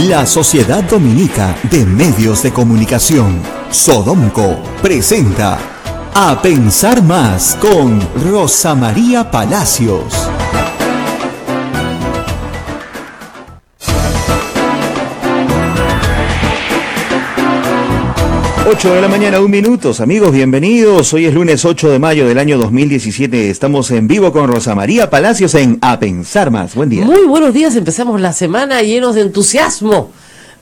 La Sociedad Dominica de Medios de Comunicación, Sodomco, presenta A Pensar Más con Rosa María Palacios. 8 de la mañana, 1 minuto. Amigos, bienvenidos. Hoy es lunes 8 de mayo del año 2017. Estamos en vivo con Rosa María Palacios en A Pensar Más. Buen día. Muy buenos días. Empezamos la semana llenos de entusiasmo.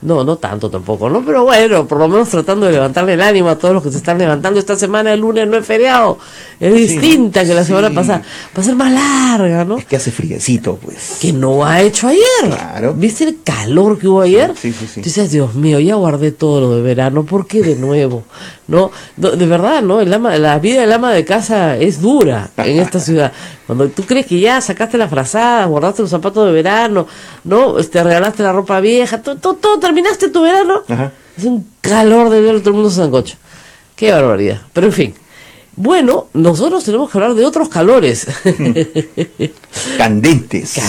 No tanto tampoco, ¿no? Pero bueno, por lo menos tratando de levantarle el ánimo a todos los que se están levantando esta semana. El lunes no es feriado. Es distinta que la semana pasada. Va a ser más larga, ¿no? Es que hace friecito, pues. Que no ha hecho ayer. Claro. ¿Viste el calor que hubo ayer? Sí. Dices, Dios mío, ya guardé todo lo de verano. ¿Por qué de nuevo? No, de verdad, ¿no? La vida del ama de casa es dura en esta ciudad. Cuando tú crees que ya sacaste la frazada, guardaste los zapatos de verano, ¿no? Te regalaste la ropa vieja, todo terminaste tu verano. Ajá. Es un calor de ver, todo el mundo se zancocha. Qué barbaridad. Pero en fin. Bueno, nosotros tenemos que hablar de otros calores. Candentes.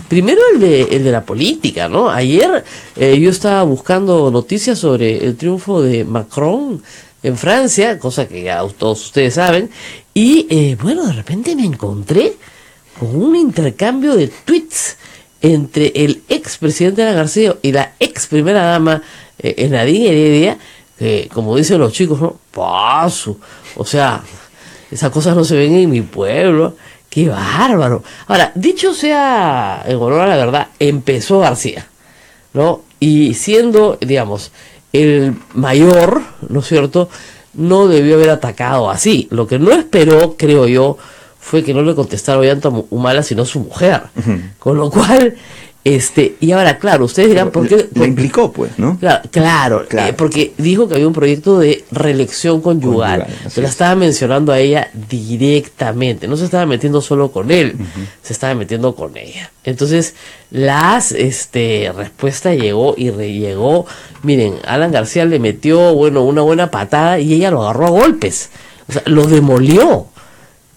Primero el de la política, ¿no? Ayer yo estaba buscando noticias sobre el triunfo de Macron en Francia, cosa que ya todos ustedes saben, y bueno, de repente me encontré con un intercambio de tweets entre el expresidente Alan García y la ex primera dama Nadine Heredia, que como dicen los chicos, ¿no? Paso. O sea, esas cosas no se ven en mi pueblo. ¡Qué bárbaro! Ahora, dicho sea en honor a la verdad, empezó García, ¿no? Y siendo, digamos, el mayor, ¿no es cierto?, no debió haber atacado así. Lo que no esperó, creo yo, fue que no le contestara Ollanta Humala, sino su mujer. Uh-huh. Con lo cual, y ahora, claro, ustedes dirán, ¿por qué? La implicó, pues, ¿no? Claro. Porque dijo que había un proyecto de reelección conyugal. Se la estaba mencionando a ella directamente. No se estaba metiendo solo con él, uh-huh. Se estaba metiendo con ella. Entonces, respuesta llegó y rellegó. Miren, Alan García le metió, una buena patada y ella lo agarró a golpes. O sea, lo demolió.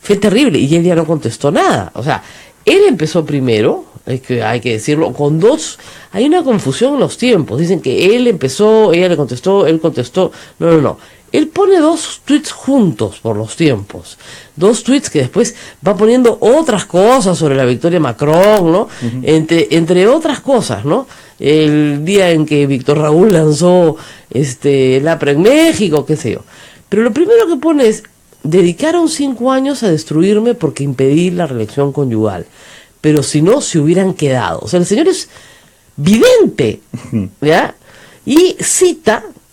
Fue terrible y él ya no contestó nada. O sea, él empezó primero, hay que decirlo, con dos. Hay una confusión en los tiempos. Dicen que él empezó, ella le contestó, él contestó. No. Él pone dos tweets juntos por los tiempos. Dos tweets que después va poniendo otras cosas sobre la victoria de Macron, ¿no? Uh-huh. Entre otras cosas, ¿no? El día en que Víctor Raúl lanzó el APRA en México, qué sé yo. Pero lo primero que pone es: dedicaron 5 años a destruirme porque impedí la reelección conyugal. Pero si no, se hubieran quedado. O sea, el señor es vidente, ¿ya? Y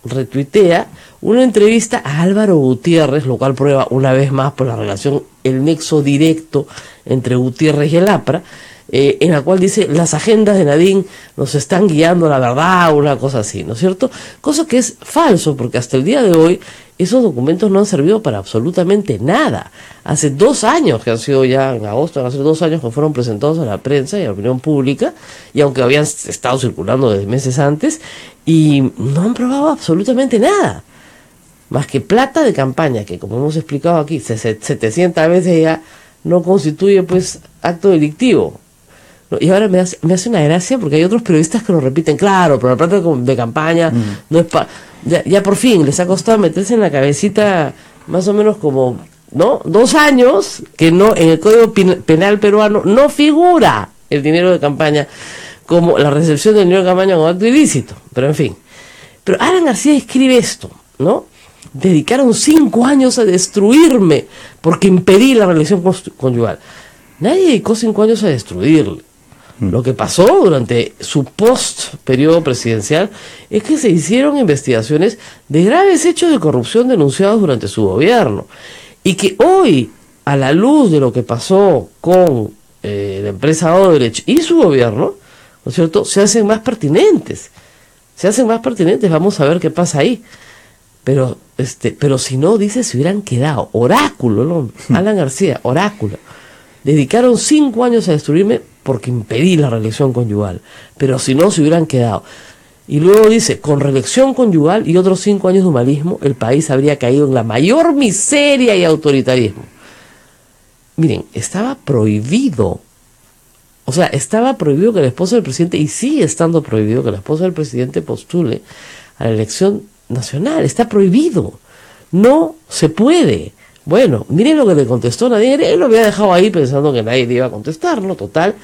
retuitea una entrevista a Álvaro Gutiérrez, lo cual prueba una vez más por la relación, el nexo directo entre Gutiérrez y el APRA, en la cual dice: las agendas de Nadine nos están guiando a la verdad, una cosa así, ¿no es cierto? Cosa que es falso, porque hasta el día de hoy esos documentos no han servido para absolutamente nada. Hace 2 años, que han sido ya en agosto, hace 2 años que fueron presentados a la prensa y a la opinión pública, y aunque habían estado circulando desde meses antes, y no han probado absolutamente nada, más que plata de campaña, que como hemos explicado aquí, 700 veces ya no constituye pues acto delictivo. Y ahora me hace una gracia porque hay otros periodistas que lo repiten. Claro, pero la plata de campaña no es ya por fin les ha costado meterse en la cabecita más o menos como, ¿no? 2 años que no, en el Código Penal peruano no figura el dinero de campaña como la recepción del dinero de campaña como acto ilícito. Pero en fin. Pero Alan García escribe esto, ¿no? Dedicaron 5 años a destruirme porque impedí la reelección conyugal. Nadie dedicó 5 años a destruirle. Lo que pasó durante su post-periodo presidencial es que se hicieron investigaciones de graves hechos de corrupción denunciados durante su gobierno. Y que hoy, a la luz de lo que pasó con la empresa Odebrecht y su gobierno, ¿no es cierto?, se hacen más pertinentes. Vamos a ver qué pasa ahí. Pero si no, dice, se hubieran quedado. Oráculo, ¿no? Alan García, oráculo. Dedicaron 5 años a destruirme porque impedí la reelección conyugal. Pero si no, se hubieran quedado. Y luego dice: con reelección conyugal y otros 5 años de humanismo, el país habría caído en la mayor miseria y autoritarismo. Miren, estaba prohibido. O sea, estaba prohibido que la esposa del presidente, y sigue estando prohibido que la esposa del presidente postule a la elección nacional. Está prohibido. No se puede. Bueno, miren lo que le contestó Nadine. Él lo había dejado ahí pensando que nadie le iba a contestar, ¿no? Total,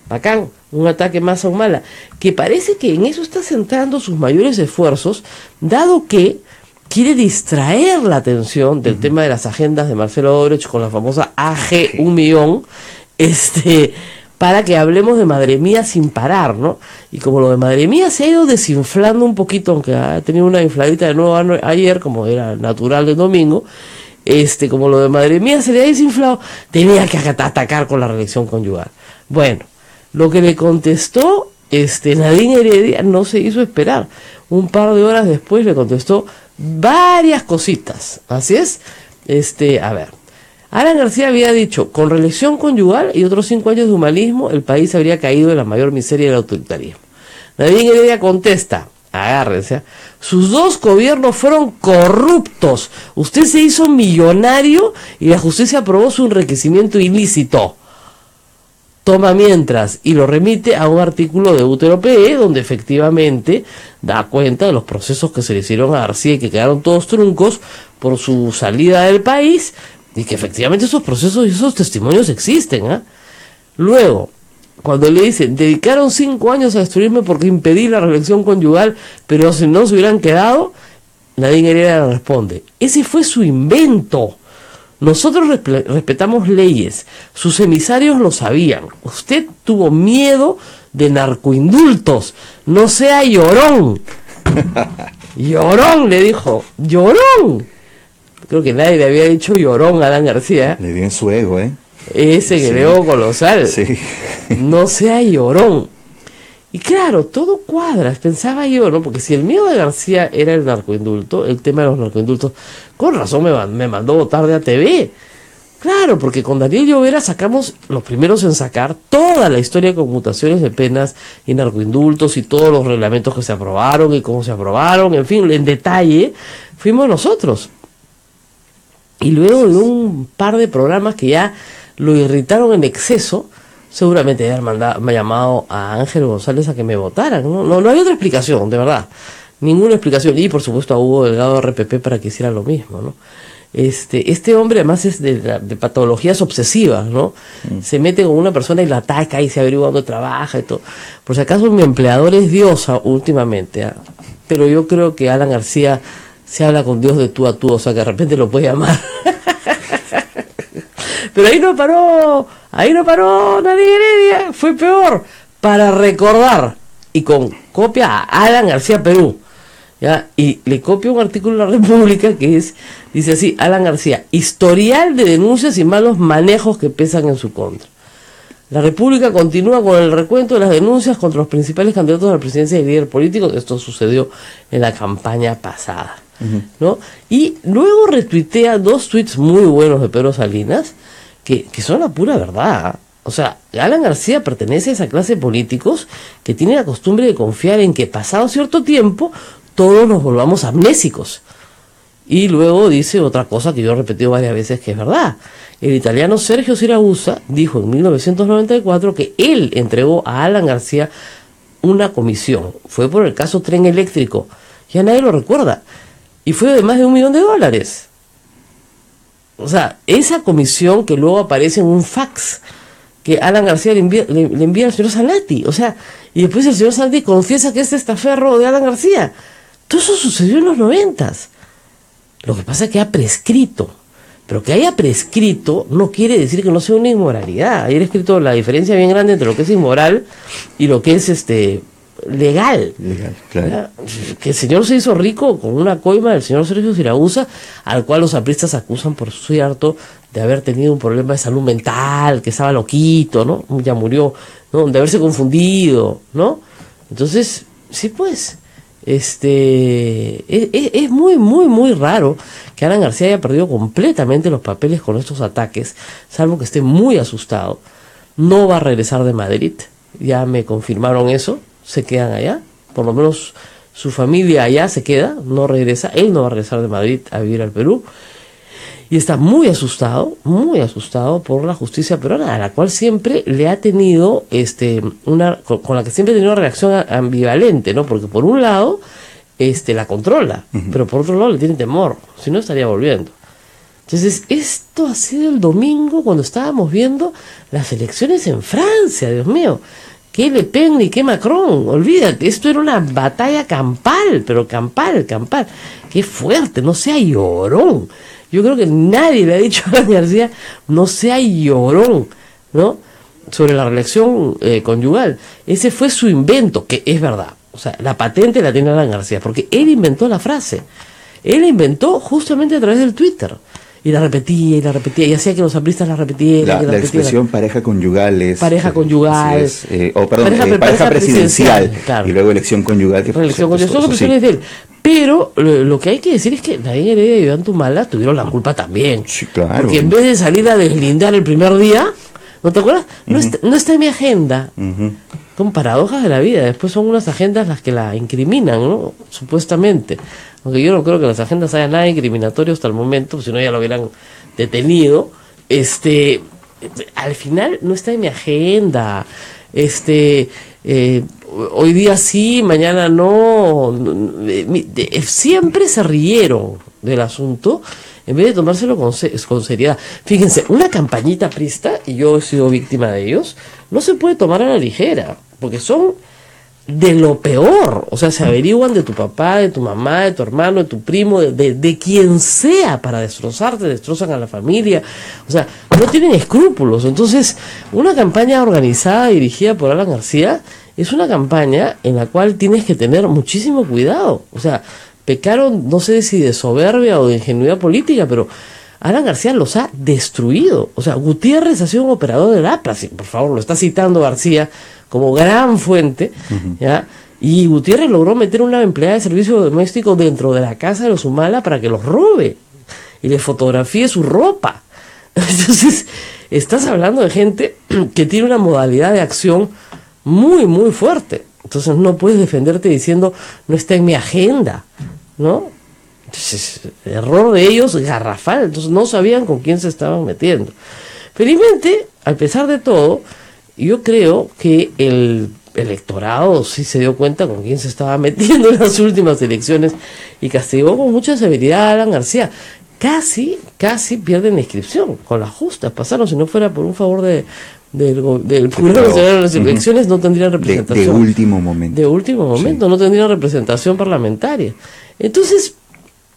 bacán, un ataque más a Humala. Que parece que en eso está centrando sus mayores esfuerzos, dado que quiere distraer la atención del tema de las agendas de Marcelo Odebrecht con la famosa AG 1 millón, para que hablemos de Madre Mía sin parar, ¿no? Y como lo de Madre Mía se ha ido desinflando un poquito, aunque ha tenido una infladita de nuevo ayer, como era natural del domingo, como lo de Madre Mía se le ha desinflado, tenía que atacar con la reelección conyugal. Bueno, lo que le contestó Nadine Heredia no se hizo esperar. Un par de horas después le contestó varias cositas. Así es. A ver, Alan García había dicho, con reelección conyugal y otros 5 años de humanismo, el país habría caído en la mayor miseria del autoritarismo. Nadine Heredia contesta, agárrense, sus 2 gobiernos fueron corruptos. Usted se hizo millonario y la justicia aprobó su enriquecimiento ilícito. Toma mientras, y lo remite a un artículo de Útero PE, donde efectivamente da cuenta de los procesos que se le hicieron a García y que quedaron todos truncos por su salida del país, y que efectivamente esos procesos y esos testimonios existen. Luego, cuando le dicen, dedicaron 5 años a destruirme porque impedí la reelección conyugal, pero si no se hubieran quedado, Nadine Heredia le responde, ese fue su invento. Nosotros respetamos leyes, sus emisarios lo sabían. Usted tuvo miedo de narcoindultos, no sea llorón. Llorón, le dijo, llorón. Creo que nadie le había dicho llorón a Alan García. Le dio en su ego, Ese que le dio colosal. Sí. No sea llorón. Y claro, todo cuadra, pensaba yo, ¿no? Porque si el miedo de García era el narcoindulto, el tema de los narcoindultos, con razón me mandó votar de ATV. Claro, porque con Daniel Llovera sacamos los primeros en sacar toda la historia de conmutaciones de penas y narcoindultos y todos los reglamentos que se aprobaron y cómo se aprobaron, en fin, en detalle, fuimos nosotros. Y luego de un par de programas que ya lo irritaron en exceso, seguramente me ha llamado a Ángel González a que me votaran, no hay otra explicación, de verdad, ninguna explicación, y por supuesto a Hugo Delgado RPP para que hiciera lo mismo, ¿no? Este hombre además es de patologías obsesivas, ¿no? Se mete con una persona y la ataca y se averigua dónde trabaja y todo. Por si acaso mi empleador es diosa últimamente, pero yo creo que Alan García se habla con Dios de tú a tú, o sea que de repente lo puede llamar. Pero ahí no paró Nadine Heredia, fue peor, para recordar, y con copia a Alan García Perú, ¿ya? Y le copia un artículo de La República que dice así, Alan García, historial de denuncias y malos manejos que pesan en su contra. La República continúa con el recuento de las denuncias contra los principales candidatos a la presidencia y líder político. Esto sucedió en la campaña pasada, ¿no? Y luego retuitea 2 tweets muy buenos de Pedro Salinas, que son la pura verdad. O sea, Alan García pertenece a esa clase de políticos que tiene la costumbre de confiar en que pasado cierto tiempo todos nos volvamos amnésicos. Y luego dice otra cosa que yo he repetido varias veces que es verdad. El italiano Sergio Siragusa dijo en 1994 que él entregó a Alan García una comisión. Fue por el caso Tren Eléctrico. Ya nadie lo recuerda. Y fue de más de $1 millón. O sea, esa comisión que luego aparece en un fax que Alan García le envía al señor Zanatti. O sea, y después el señor Zanatti confiesa que es testaferro de Alan García. Todo eso sucedió en los 90s. Lo que pasa es que ha prescrito. Pero que haya prescrito no quiere decir que no sea una inmoralidad. Ayer he escrito la diferencia bien grande entre lo que es inmoral y lo que es legal. Legal, claro. Que el señor se hizo rico con una coima del señor Sergio Siragusa, al cual los apristas acusan, por cierto, de haber tenido un problema de salud mental, que estaba loquito, ¿no? Ya murió, ¿no? De haberse confundido, ¿no? Entonces, sí, pues, es muy, muy, muy raro que Alan García haya perdido completamente los papeles con estos ataques, salvo que esté muy asustado. No va a regresar de Madrid, ya me confirmaron eso, se quedan allá, por lo menos su familia allá se queda, no regresa, él no va a regresar de Madrid a vivir al Perú. y está muy asustado por la justicia peruana, a la cual siempre le ha tenido con la que siempre ha tenido una reacción ambivalente, ¿no? Porque por un lado la controla, pero por otro lado le tiene temor, si no estaría volviendo. Entonces, esto ha sido el domingo cuando estábamos viendo las elecciones en Francia, Dios mío. Qué Le Pen ni qué Macron, olvídate, esto era una batalla campal, pero campal. Qué fuerte, no sea llorón. Yo creo que nadie le ha dicho a Alan García, no sea llorón, ¿no? Sobre la reelección conyugal. Ese fue su invento, que es verdad. O sea, la patente la tiene Alan García, porque él inventó la frase. Él la inventó justamente a través del Twitter. Y la repetía, y hacía que los apristas la repitieran. La expresión pareja conyugal es... Pareja conyugal. Pareja presidencial. Claro. Y luego elección conyugal. Son expresiones de él. Pero lo que hay que decir es que Nadine Heredia y Iván Tumala tuvieron la culpa también. Sí, claro. Porque en vez de salir a deslindar el primer día, ¿no te acuerdas? No está en mi agenda. Son paradojas de la vida. Después son unas agendas las que la incriminan, ¿no? Supuestamente. Aunque yo no creo que las agendas haya nada incriminatorio hasta el momento, si no ya lo hubieran detenido. Al final no está en mi agenda. Hoy día sí, mañana no. Siempre se rieron del asunto en vez de tomárselo con seriedad. Fíjense, una campañita aprista, y yo he sido víctima de ellos, no se puede tomar a la ligera, porque son de lo peor. O sea, se averiguan de tu papá, de tu mamá, de tu hermano, de tu primo, de quien sea para destrozarte, destrozan a la familia. O sea, no tienen escrúpulos. Entonces, una campaña organizada, dirigida por Alan García, es una campaña en la cual tienes que tener muchísimo cuidado. O sea, pecaron, no sé si de soberbia o de ingenuidad política, pero Alan García los ha destruido. O sea, Gutiérrez ha sido un operador del APRA, por favor, lo está citando García como gran fuente, ¿ya? Y Gutiérrez logró meter una empleada de servicio doméstico dentro de la casa de los Humala para que los robe y le fotografíe su ropa. Entonces, estás hablando de gente que tiene una modalidad de acción muy, muy fuerte. Entonces no puedes defenderte diciendo, no está en mi agenda, ¿no? Entonces, error de ellos garrafal. Entonces no sabían con quién se estaban metiendo. Felizmente, a pesar de todo, yo creo que el electorado sí se dio cuenta con quién se estaba metiendo en las últimas elecciones y castigó con mucha severidad a Alan García. Casi pierden la inscripción. Con las justas pasaron, si no fuera por un favor del Jurado Nacional de las Elecciones, no tendrían representación. De último momento. De último momento, sí. No tendrían representación parlamentaria. Entonces,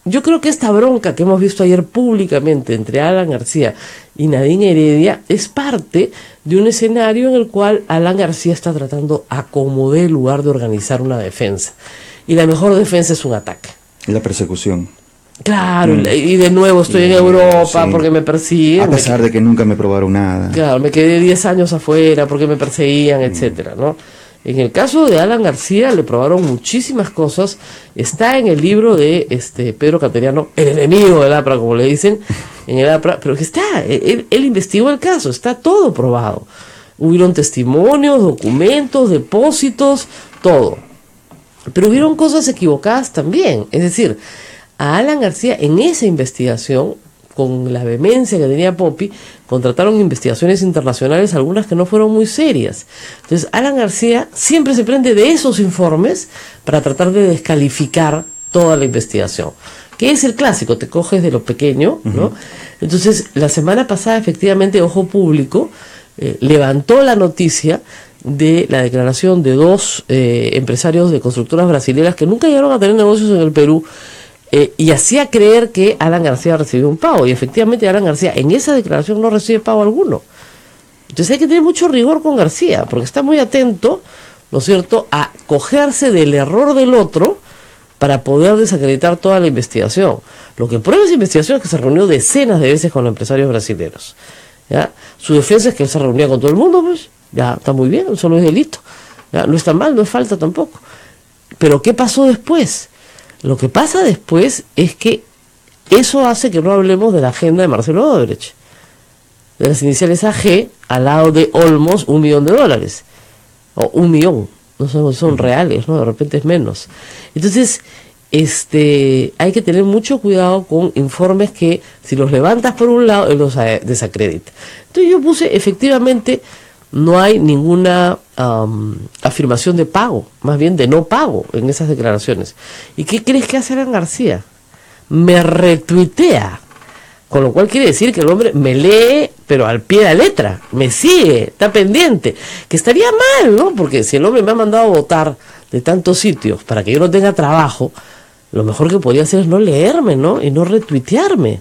yo creo que esta bronca que hemos visto ayer públicamente entre Alan García y Nadine Heredia es parte de un escenario en el cual Alan García está tratando a como dé lugar de organizar una defensa. Y la mejor defensa es un ataque. La persecución. Claro, y de nuevo estoy en Europa porque me persiguen. A pesar de que nunca me probaron nada. Claro, me quedé 10 años afuera porque me perseguían, etcétera, ¿no? En el caso de Alan García le probaron muchísimas cosas. Está en el libro de Pedro Cateriano, el enemigo del APRA, como le dicen, en el APRA, pero que está, él investigó el caso, está todo probado. Hubieron testimonios, documentos, depósitos, todo. Pero hubieron cosas equivocadas también. Es decir, a Alan García en esa investigación, con la vehemencia que tenía Poppy, contrataron investigaciones internacionales, algunas que no fueron muy serias. Entonces Alan García siempre se prende de esos informes para tratar de descalificar toda la investigación, que es el clásico, te coges de lo pequeño, ¿no? Entonces la semana pasada efectivamente Ojo Público levantó la noticia de la declaración de dos empresarios de constructoras brasileñas que nunca llegaron a tener negocios en el Perú, y hacía creer que Alan García recibió un pago, y efectivamente Alan García en esa declaración no recibe pago alguno. Entonces hay que tener mucho rigor con García, porque está muy atento, ¿no es cierto?, a cogerse del error del otro para poder desacreditar toda la investigación. Lo que prueba esa investigación es que se reunió decenas de veces con empresarios brasileños, ¿ya? Su defensa es que él se reunía con todo el mundo, pues ya está muy bien, eso no es delito, ¿ya? No está mal, no es falta tampoco. Pero ¿qué pasó después? Lo que pasa después es que eso hace que no hablemos de la agenda de Marcelo Odebrecht, de las iniciales AG, al lado de Olmos, $1 millón, o 1 millón, no son reales, ¿no? De repente es menos. Entonces, hay que tener mucho cuidado con informes que si los levantas por un lado, él los desacredita. Entonces yo puse, efectivamente, no hay ninguna afirmación de pago, más bien de no pago en esas declaraciones. ¿Y qué crees que hace Alan García? Me retuitea, con lo cual quiere decir que el hombre me lee, pero al pie de la letra, me sigue, está pendiente, que estaría mal, ¿no? Porque si el hombre me ha mandado a votar de tantos sitios para que yo no tenga trabajo, lo mejor que podría hacer es no leerme, ¿no? Y no retuitearme,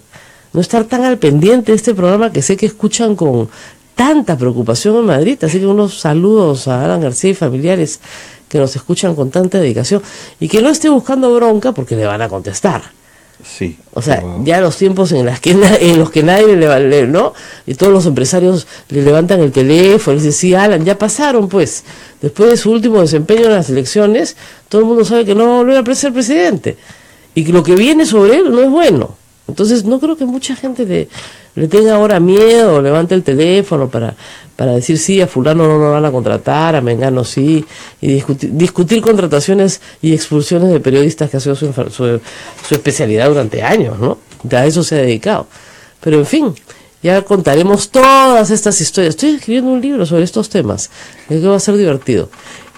no estar tan al pendiente de este programa que sé que escuchan con tanta preocupación en Madrid. Así que unos saludos a Alan García y familiares que nos escuchan con tanta dedicación, y que no esté buscando bronca porque le van a contestar. Sí. O sea, Wow. ya los tiempos en los que nadie le, ¿no? Y todos los empresarios le levantan el teléfono y dicen, sí, Alan, ya pasaron, pues. Después de su último desempeño en las elecciones, todo el mundo sabe que no va a volver a ser presidente. Y que lo que viene sobre él no es bueno. Entonces, no creo que mucha gente le tenga ahora miedo, o levante el teléfono para decir, sí, a fulano no lo van a contratar, a mengano sí, y discutir contrataciones y expulsiones de periodistas, que ha sido su especialidad durante años, ¿no? A eso se ha dedicado. Pero en fin, ya contaremos todas estas historias. Estoy escribiendo un libro sobre estos temas, creo que va a ser divertido.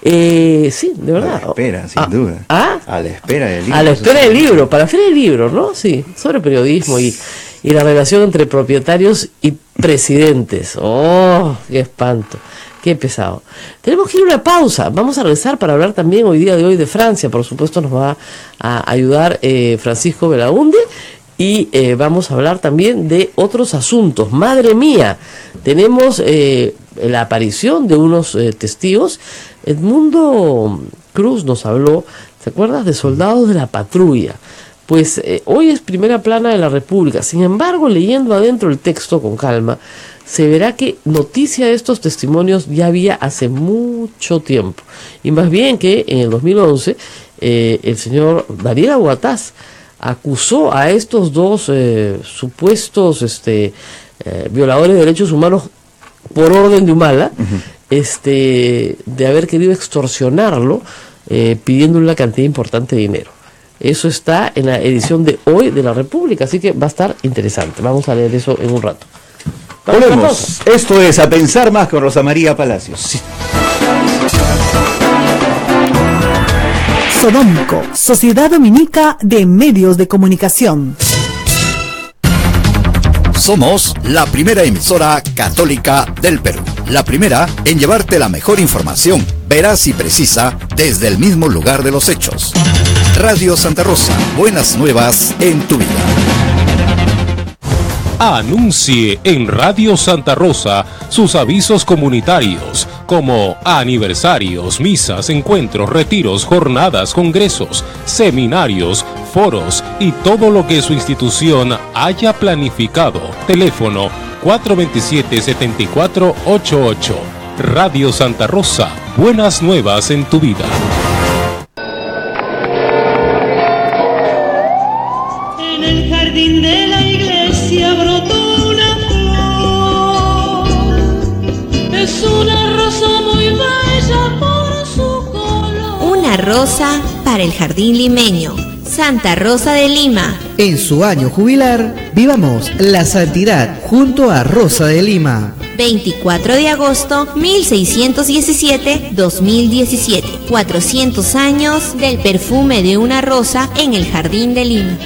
Sí, de verdad. A la espera, sin duda. ¿Ah? A la espera del libro. A la espera del libro, para la Feria del Libro, ¿no? Sí, sobre periodismo y la relación entre propietarios y presidentes. ¡Oh, qué espanto! ¡Qué pesado! Tenemos que ir a una pausa. Vamos a regresar para hablar también hoy día de hoy de Francia. Por supuesto nos va a ayudar Francisco Belaunde. Y vamos a hablar también de otros asuntos. ¡Madre mía! Tenemos la aparición de unos testigos. Edmundo Cruz nos habló, ¿te acuerdas? De soldados de la patrulla. Pues hoy es primera plana de la República. Sin embargo, leyendo adentro el texto con calma, se verá que noticia de estos testimonios ya había hace mucho tiempo. Y más bien que en el 2011 el señor Daniel Aguataz acusó a estos dos supuestos violadores de derechos humanos por orden de Humala, de haber querido extorsionarlo, pidiéndole una cantidad importante de dinero. Eso está en la edición de hoy de la República, así que va a estar interesante. Vamos a leer eso en un rato. Volvemos. Esto es A Pensar Más con Rosa María Palacios. Sí. Sodomco, Sociedad Dominica de Medios de Comunicación. Somos la primera emisora católica del Perú. La primera en llevarte la mejor información, veraz y precisa, desde el mismo lugar de los hechos. Radio Santa Rosa, buenas nuevas en tu vida. Anuncie en Radio Santa Rosa sus avisos comunitarios como aniversarios, misas, encuentros, retiros, jornadas, congresos, seminarios, foros y todo lo que su institución haya planificado. Teléfono 427-7488. Radio Santa Rosa, buenas nuevas en tu vida. En el jardín de la iglesia brotó una flor, es una rosa muy bella por su color. Una rosa para el jardín limeño, Santa Rosa de Lima. En su año jubilar, vivamos la santidad junto a Rosa de Lima. 24 de agosto 1617-2017. 400 años del perfume de una rosa en el jardín de Lima.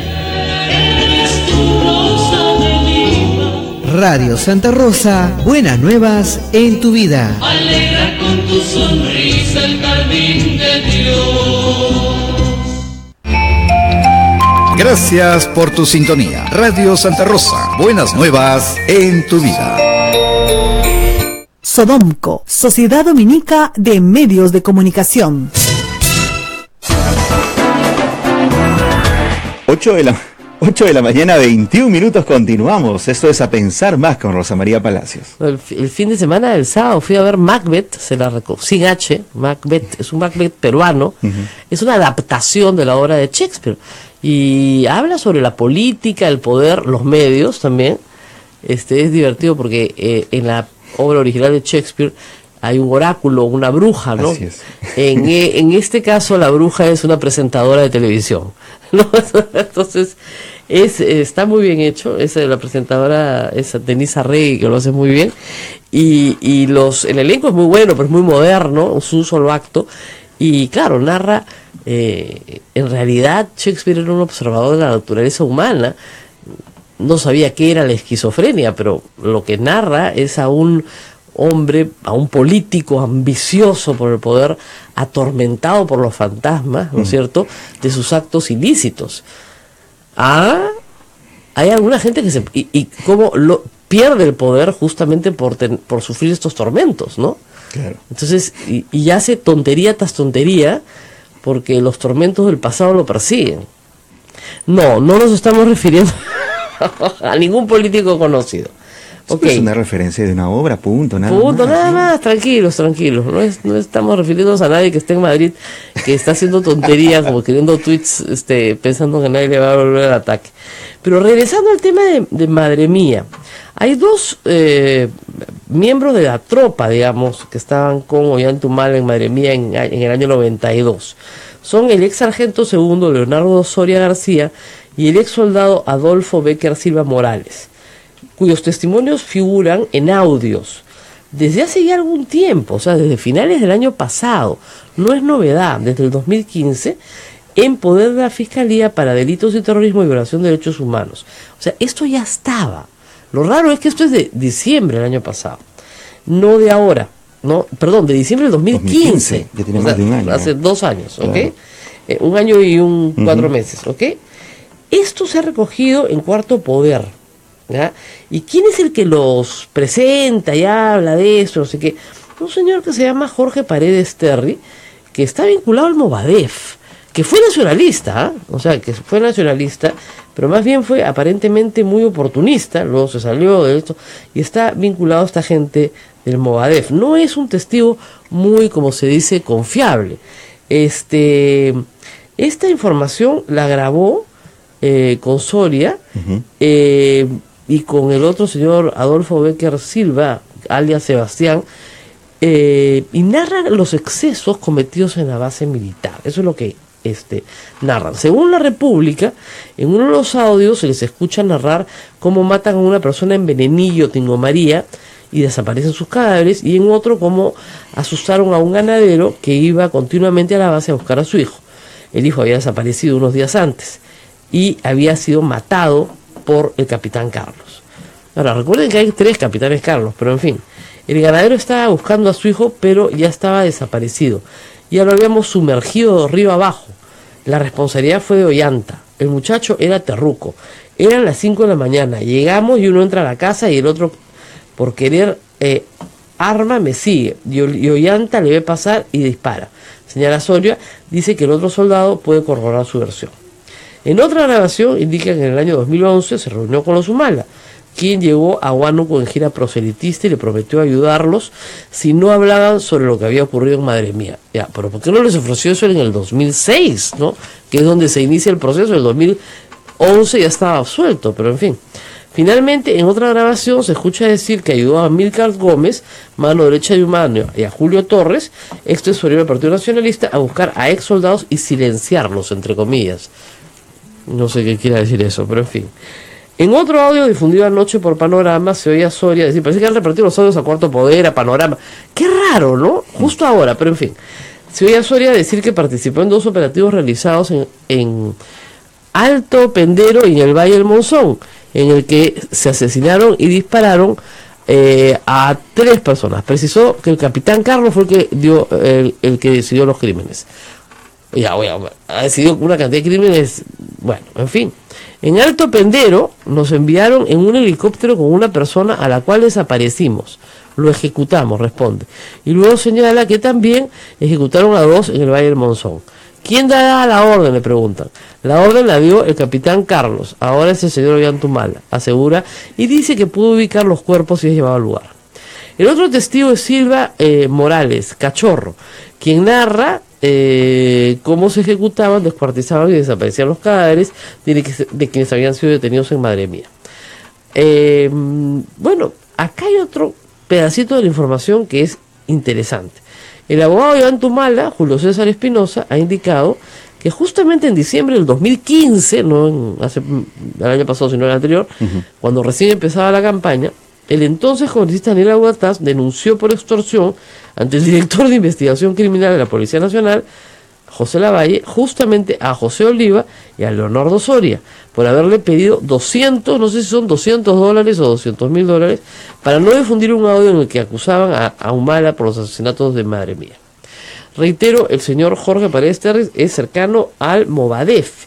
Radio Santa Rosa, buenas nuevas en tu vida. Alegra con tu sonrisa el jardín de Dios. Gracias por tu sintonía. Radio Santa Rosa, buenas nuevas en tu vida. Sodomco, Sociedad Dominica de Medios de Comunicación. 8 de la mañana, 21 minutos, continuamos. Esto es A Pensar Más con Rosa María Palacios. El fin de semana del sábado fui a ver Macbeth, sin H, Macbeth, es un Macbeth peruano, es una adaptación de la obra de Shakespeare, y habla sobre la política, el poder, los medios también. Es divertido porque en la obra original de Shakespeare, hay un oráculo, una bruja, ¿no? Así es. En este caso la bruja es una presentadora de televisión, ¿no? Entonces está muy bien hecho. La presentadora es Denise Arregui, que lo hace muy bien, y el elenco es muy bueno, pero es muy moderno, es un solo acto, y claro, narra, en realidad Shakespeare era un observador de la naturaleza humana. No sabía qué era la esquizofrenia, pero lo que narra es a un hombre, a un político ambicioso por el poder, atormentado por los fantasmas, ¿no es cierto?, de sus actos ilícitos. Hay alguna gente que y cómo pierde el poder justamente por sufrir estos tormentos, ¿no? Claro. Entonces, y hace tontería tras tontería, porque los tormentos del pasado lo persiguen. No nos estamos refiriendo a ningún político conocido. Okay. Es una referencia de una obra, nada más. Tranquilos. No estamos refiriéndonos a nadie que esté en Madrid, que está haciendo tonterías, como escribiendo tweets, pensando que nadie le va a volver al ataque. Pero regresando al tema de Madre Mía, hay dos miembros de la tropa, digamos, que estaban con Ollantaytamala en Madre Mía en el año 92. Son el ex sargento segundo Leonardo Soria García y el ex soldado Adolfo Becker Silva Morales, cuyos testimonios figuran en audios desde hace ya algún tiempo, o sea, desde finales del año pasado. No es novedad, desde el 2015, en poder de la Fiscalía para Delitos de Terrorismo y Violación de Derechos Humanos. O sea, esto ya estaba. Lo raro es que esto es de diciembre del año pasado, no de ahora, de diciembre del 2015. Ya tiene más de un año. Hace 2 años, claro. ¿ok? 1 año y 4 meses, ¿ok? Esto se ha recogido en Cuarto Poder, ¿ya? ¿Y quién es el que los presenta y habla de esto? No sé qué. Un señor que se llama Jorge Paredes Terry, que está vinculado al Movadef, que fue nacionalista, pero más bien fue aparentemente muy oportunista, luego se salió de esto, y está vinculado a esta gente del Movadef. No es un testigo muy, como se dice, confiable. Esta información la grabó con Soria, y con el otro señor Adolfo Becker Silva, alias Sebastián, y narra los excesos cometidos en la base militar. Eso es lo que narran. Según La República, en uno de los audios se les escucha narrar cómo matan a una persona en Venenillo, Tingo María, y desaparecen sus cadáveres, y en otro cómo asustaron a un ganadero que iba continuamente a la base a buscar a su hijo. El hijo había desaparecido unos días antes y había sido matado por el capitán Carlos. Ahora, recuerden que hay 3 capitanes Carlos, pero en fin, el ganadero estaba buscando a su hijo, pero ya estaba desaparecido. Ya lo habíamos sumergido de río abajo. La responsabilidad fue de Ollanta. El muchacho era terruco. Eran las 5 de la mañana. Llegamos y uno entra a la casa y el otro, por querer arma, me sigue. Y Ollanta le ve pasar y dispara. Señala Soria, dice que el otro soldado puede corroborar su versión. En otra grabación indica que en el año 2011 se reunió con los Humala, quien llegó a Huánuco en gira proselitista y le prometió ayudarlos si no hablaban sobre lo que había ocurrido en Madre Mía. Ya, pero ¿por qué no les ofreció eso en el 2006, ¿no? Que es donde se inicia el proceso? En el 2011 ya estaba absuelto, pero en fin. Finalmente, en otra grabación se escucha decir que ayudó a Amílcar Gómez, mano derecha de Humano, y a Julio Torres, ex tesorero del Partido Nacionalista, a buscar a ex soldados y silenciarlos, entre comillas. No sé qué quiere decir eso, pero en fin. En otro audio difundido anoche por Panorama se oía a Soria decir, parece que han repartido los audios a Cuarto Poder, a Panorama. Qué raro, ¿no? Justo ahora, pero en fin. Se oía a Soria decir que participó en 2 operativos realizados en Alto Pendero y en el Valle del Monzón, en el que se asesinaron y dispararon a 3 personas. Precisó que el capitán Carlos fue el que decidió los crímenes. Ha decidido una cantidad de crímenes, bueno, en fin. En Alto Pendero nos enviaron en un helicóptero con una persona a la cual desaparecimos. Lo ejecutamos, responde. Y luego señala que también ejecutaron a 2 en el Valle del Monzón. ¿Quién dará la orden?, le preguntan. La orden la dio el capitán Carlos, ahora es el señor Ollantaytamala, asegura, y dice que pudo ubicar los cuerpos y es llevado al lugar. El otro testigo es Silva Morales, Cachorro, quien narra cómo se ejecutaban, descuartizaban y desaparecían los cadáveres de quienes habían sido detenidos en Madre Mía. Bueno, acá hay otro pedacito de la información que es interesante. El abogado de Iván Humala, Julio César Espinosa, ha indicado que justamente en diciembre del 2015, no el año pasado, sino el anterior, cuando recién empezaba la campaña, el entonces congresista Daniel Aguataz denunció por extorsión ante el director de investigación criminal de la Policía Nacional, José Lavalle, justamente a José Oliva y a Leonardo Soria, por haberle pedido 200, no sé si son $200 o $200.000, para no difundir un audio en el que acusaban a Humala por los asesinatos de Madre Mía. Reitero, el señor Jorge Paredes Terres es cercano al Movadef,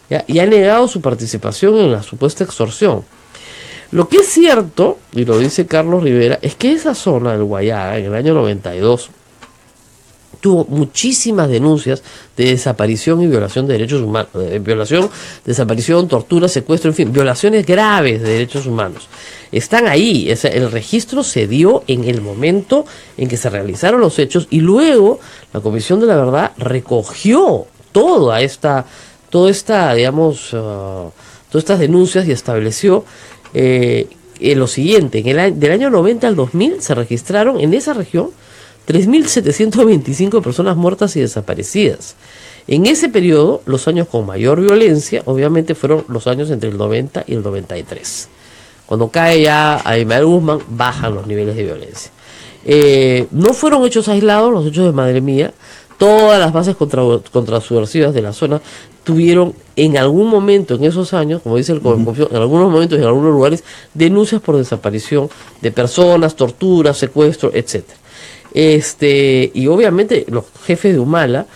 ¿ya? Y ha negado su participación en la supuesta extorsión. Lo que es cierto, y lo dice Carlos Rivera, es que esa zona del Guayaga, en el año 92, tuvo muchísimas denuncias de desaparición y violación de derechos humanos, desaparición, tortura, secuestro, en fin, violaciones graves de derechos humanos. Están ahí, el registro se dio en el momento en que se realizaron los hechos y luego la Comisión de la Verdad recogió todas estas denuncias y estableció lo siguiente: del año 90 al 2000 se registraron en esa región 3.725 personas muertas y desaparecidas. En ese periodo, los años con mayor violencia, obviamente, fueron los años entre el 90 y el 93. Cuando cae ya Abimael Guzmán, bajan los niveles de violencia. No fueron hechos aislados los hechos de Madre Mía. Todas las bases contrasubversivas de la zona tuvieron en algún momento en esos años, como dice el Confío, en algunos momentos y en algunos lugares, denuncias por desaparición de personas, tortura, secuestro, etcétera. Y obviamente los jefes de Humala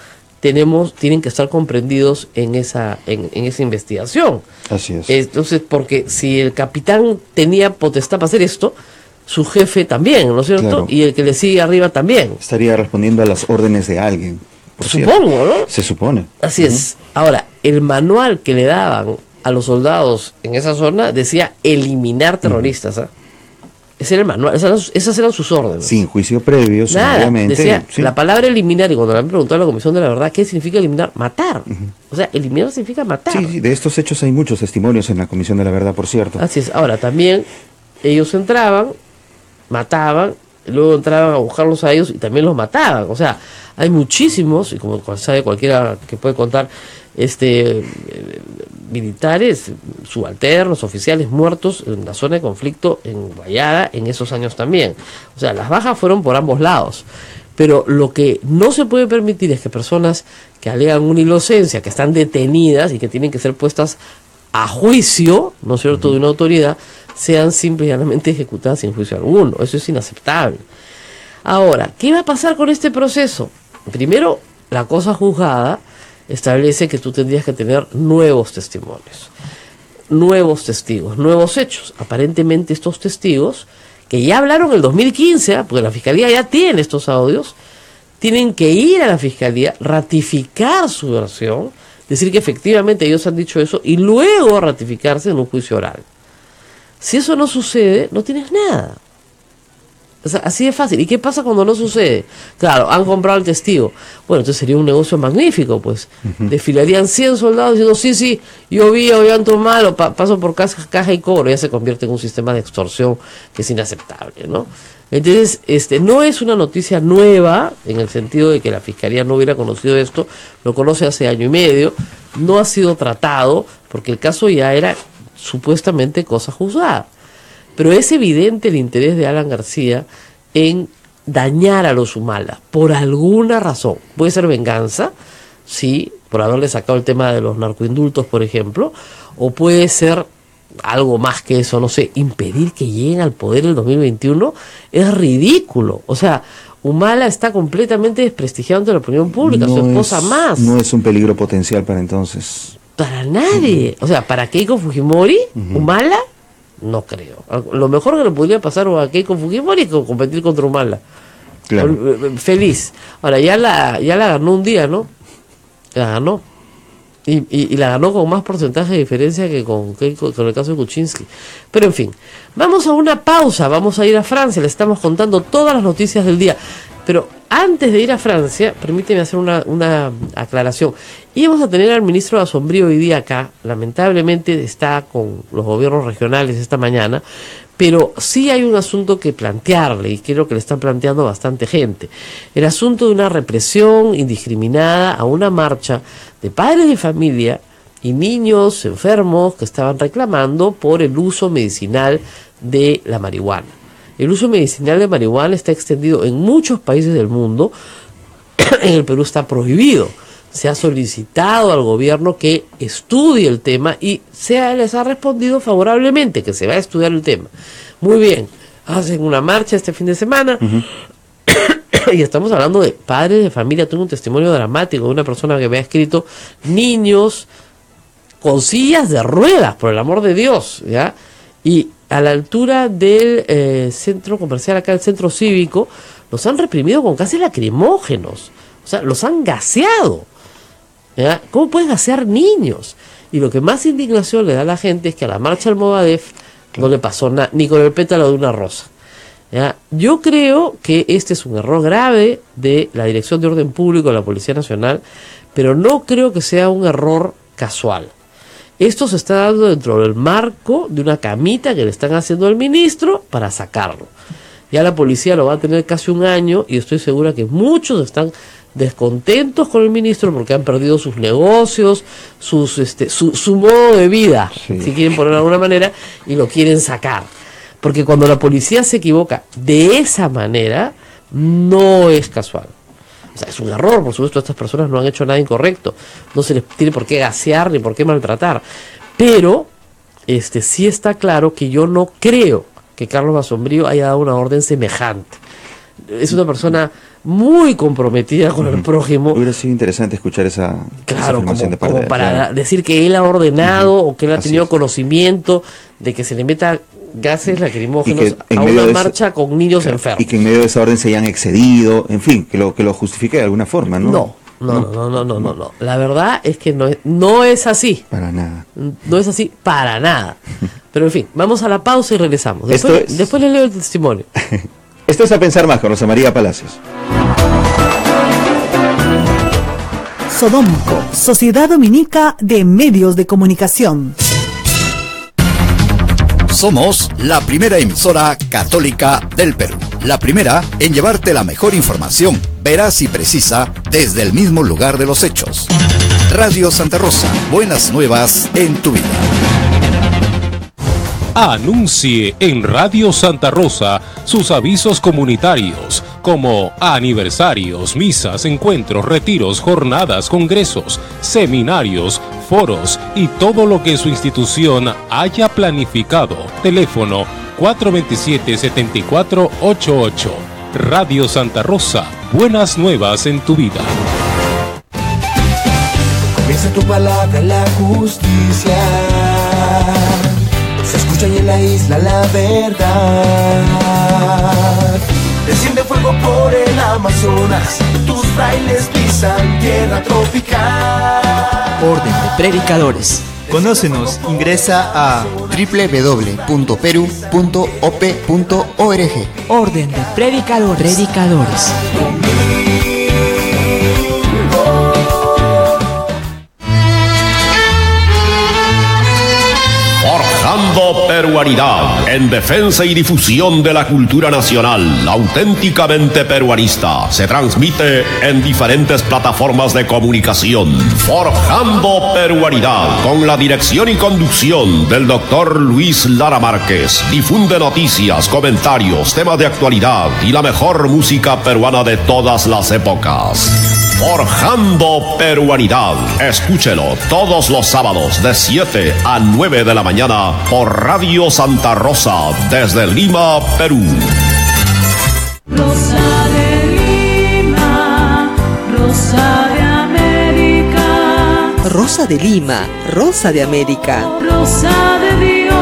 tienen que estar comprendidos en esa investigación. Así es. Entonces, porque si el capitán tenía potestad para hacer esto, su jefe también, ¿no es cierto? Claro. Y el que le sigue arriba también. Estaría respondiendo a las órdenes de alguien. Supongo, ¿no? Se supone. Así es. Ahora, el manual que le daban a los soldados en esa zona decía eliminar terroristas, ¿ah? Ese era el manual, esas eran sus órdenes. Sin juicio previo, obviamente. Decía, la palabra eliminar, y cuando me preguntó a la Comisión de la Verdad, ¿qué significa eliminar? Matar. O sea, eliminar significa matar. Sí, de estos hechos hay muchos testimonios en la Comisión de la Verdad, por cierto. Así es. Ahora, también ellos entraban, mataban, luego entraban a buscarlos a ellos y también los mataban. O sea, hay muchísimos, y como sabe cualquiera que puede contar, militares, subalternos, oficiales muertos en la zona de conflicto en Guayada en esos años también. O sea, las bajas fueron por ambos lados. Pero lo que no se puede permitir es que personas que alegan una inocencia, que están detenidas y que tienen que ser puestas a juicio, ¿no es cierto?, de una autoridad, sean simple y llanamente ejecutadas sin juicio alguno. Eso es inaceptable. Ahora, ¿qué va a pasar con este proceso? Primero, la cosa juzgada establece que tú tendrías que tener nuevos testimonios, nuevos testigos, nuevos hechos. Aparentemente estos testigos, que ya hablaron en el 2015, porque la Fiscalía ya tiene estos audios, tienen que ir a la Fiscalía, ratificar su versión, decir que efectivamente ellos han dicho eso y luego ratificarse en un juicio oral. Si eso no sucede, no tienes nada. O sea, así de fácil. ¿Y qué pasa cuando no sucede? Claro, han comprado al testigo. Bueno, entonces sería un negocio magnífico, pues. Desfilarían 100 soldados diciendo, sí, yo vi a Ollanta Humala, paso por caja y cobro. Ya se convierte en un sistema de extorsión que es inaceptable, ¿no? Entonces, no es una noticia nueva, en el sentido de que la Fiscalía no hubiera conocido esto, lo conoce hace año y medio, no ha sido tratado, porque el caso ya era supuestamente cosa juzgada. Pero es evidente el interés de Alan García en dañar a los Humala, por alguna razón. Puede ser venganza, sí, por haberle sacado el tema de los narcoindultos, por ejemplo, o puede ser algo más que eso, no sé, impedir que lleguen al poder el 2021 es ridículo. O sea, Humala está completamente desprestigiado ante la opinión pública, su esposa más. No es un peligro potencial para entonces. Para nadie. O sea, para Keiko Fujimori, Humala, no creo. Lo mejor que le podría pasar a Keiko Fujimori es competir contra Humala. Claro. Feliz. Ahora, ya la ganó un día, ¿no? La ganó. Y la ganó con más porcentaje de diferencia que con el caso de Kuczynski. Pero en fin, vamos a una pausa, vamos a ir a Francia, le estamos contando todas las noticias del día. Pero antes de ir a Francia, permíteme hacer una aclaración. Íbamos a tener al ministro de Asombrío hoy día acá, lamentablemente está con los gobiernos regionales esta mañana, Pero sí hay un asunto que plantearle, y creo que le están planteando bastante gente. El asunto de una represión indiscriminada a una marcha de padres de familia y niños enfermos que estaban reclamando por el uso medicinal de la marihuana. El uso medicinal de marihuana está extendido en muchos países del mundo. En el Perú está prohibido. Se ha solicitado al gobierno que estudie el tema y les ha respondido favorablemente que se va a estudiar el tema. Muy bien, hacen una marcha este fin de semana. Y estamos hablando de padres de familia. Tengo un testimonio dramático de una persona que me ha escrito: niños con sillas de ruedas, por el amor de Dios, ¿ya? Y a la altura del centro comercial, acá el centro cívico, los han reprimido con gases lacrimógenos. O sea, los han gaseado, ¿ya? ¿Cómo puedes gasear niños? Y lo que más indignación le da a la gente es que a la marcha del Movadef no le pasó nada, ni con el pétalo de una rosa, ¿ya? Yo creo que este es un error grave de la Dirección de Orden Público de la Policía Nacional, pero no creo que sea un error casual. Esto se está dando dentro del marco de una camita que le están haciendo al ministro para sacarlo. Ya la policía lo va a tener casi un año y estoy segura que muchos están descontentos con el ministro porque han perdido sus negocios, su modo de vida, si quieren ponerlo de alguna manera, y lo quieren sacar. Porque cuando la policía se equivoca de esa manera, no es casual. O sea, es un error, por supuesto, estas personas no han hecho nada incorrecto, no se les tiene por qué gasear ni por qué maltratar, pero sí está claro que yo no creo que Carlos Basombrío haya dado una orden semejante. Es una persona muy comprometida con el prójimo. Hubiera sido interesante escuchar esa afirmación de parte como para decir que él ha ordenado o que él ha tenido conocimiento de que se le meta gases lacrimógenos a una marcha con niños enfermos. Y que en medio de esa orden se hayan excedido, en fin, que lo justifique de alguna forma, ¿no? No. La verdad es que no es así. Para nada. No es así para nada. Pero en fin, vamos a la pausa y regresamos. Después les leo el testimonio. Esto es A Pensar Más con Rosa María Palacios. Sodomco, Sociedad Dominica de Medios de Comunicación. Somos la primera emisora católica del Perú. La primera en llevarte la mejor información, veraz y precisa, desde el mismo lugar de los hechos. Radio Santa Rosa, buenas nuevas en tu vida. Anuncie en Radio Santa Rosa sus avisos comunitarios como aniversarios, misas, encuentros, retiros, jornadas, congresos, seminarios, foros y todo lo que su institución haya planificado. Teléfono 427-7488. Radio Santa Rosa, buenas nuevas en tu vida. Comienza tu palabra la justicia. Se escucha y en la isla la verdad. Desciende fuego por el Amazonas. Tus frailes pisan tierra tropical. Orden de Predicadores. Conócenos, ingresa a www.peru.op.org. Orden de Predicadores. Forjando peruanidad en defensa y difusión de la cultura nacional auténticamente peruanista. Se transmite en diferentes plataformas de comunicación. Forjando peruanidad con la dirección y conducción del doctor Luis Lara Márquez. Difunde noticias, comentarios, temas de actualidad y la mejor música peruana de todas las épocas. Forjando peruanidad. Escúchelo todos los sábados de 7 a 9 de la mañana por Radio Santa Rosa desde Lima, Perú. Rosa de Lima, Rosa de América. Rosa de Lima, Rosa de América. Rosa de Dios.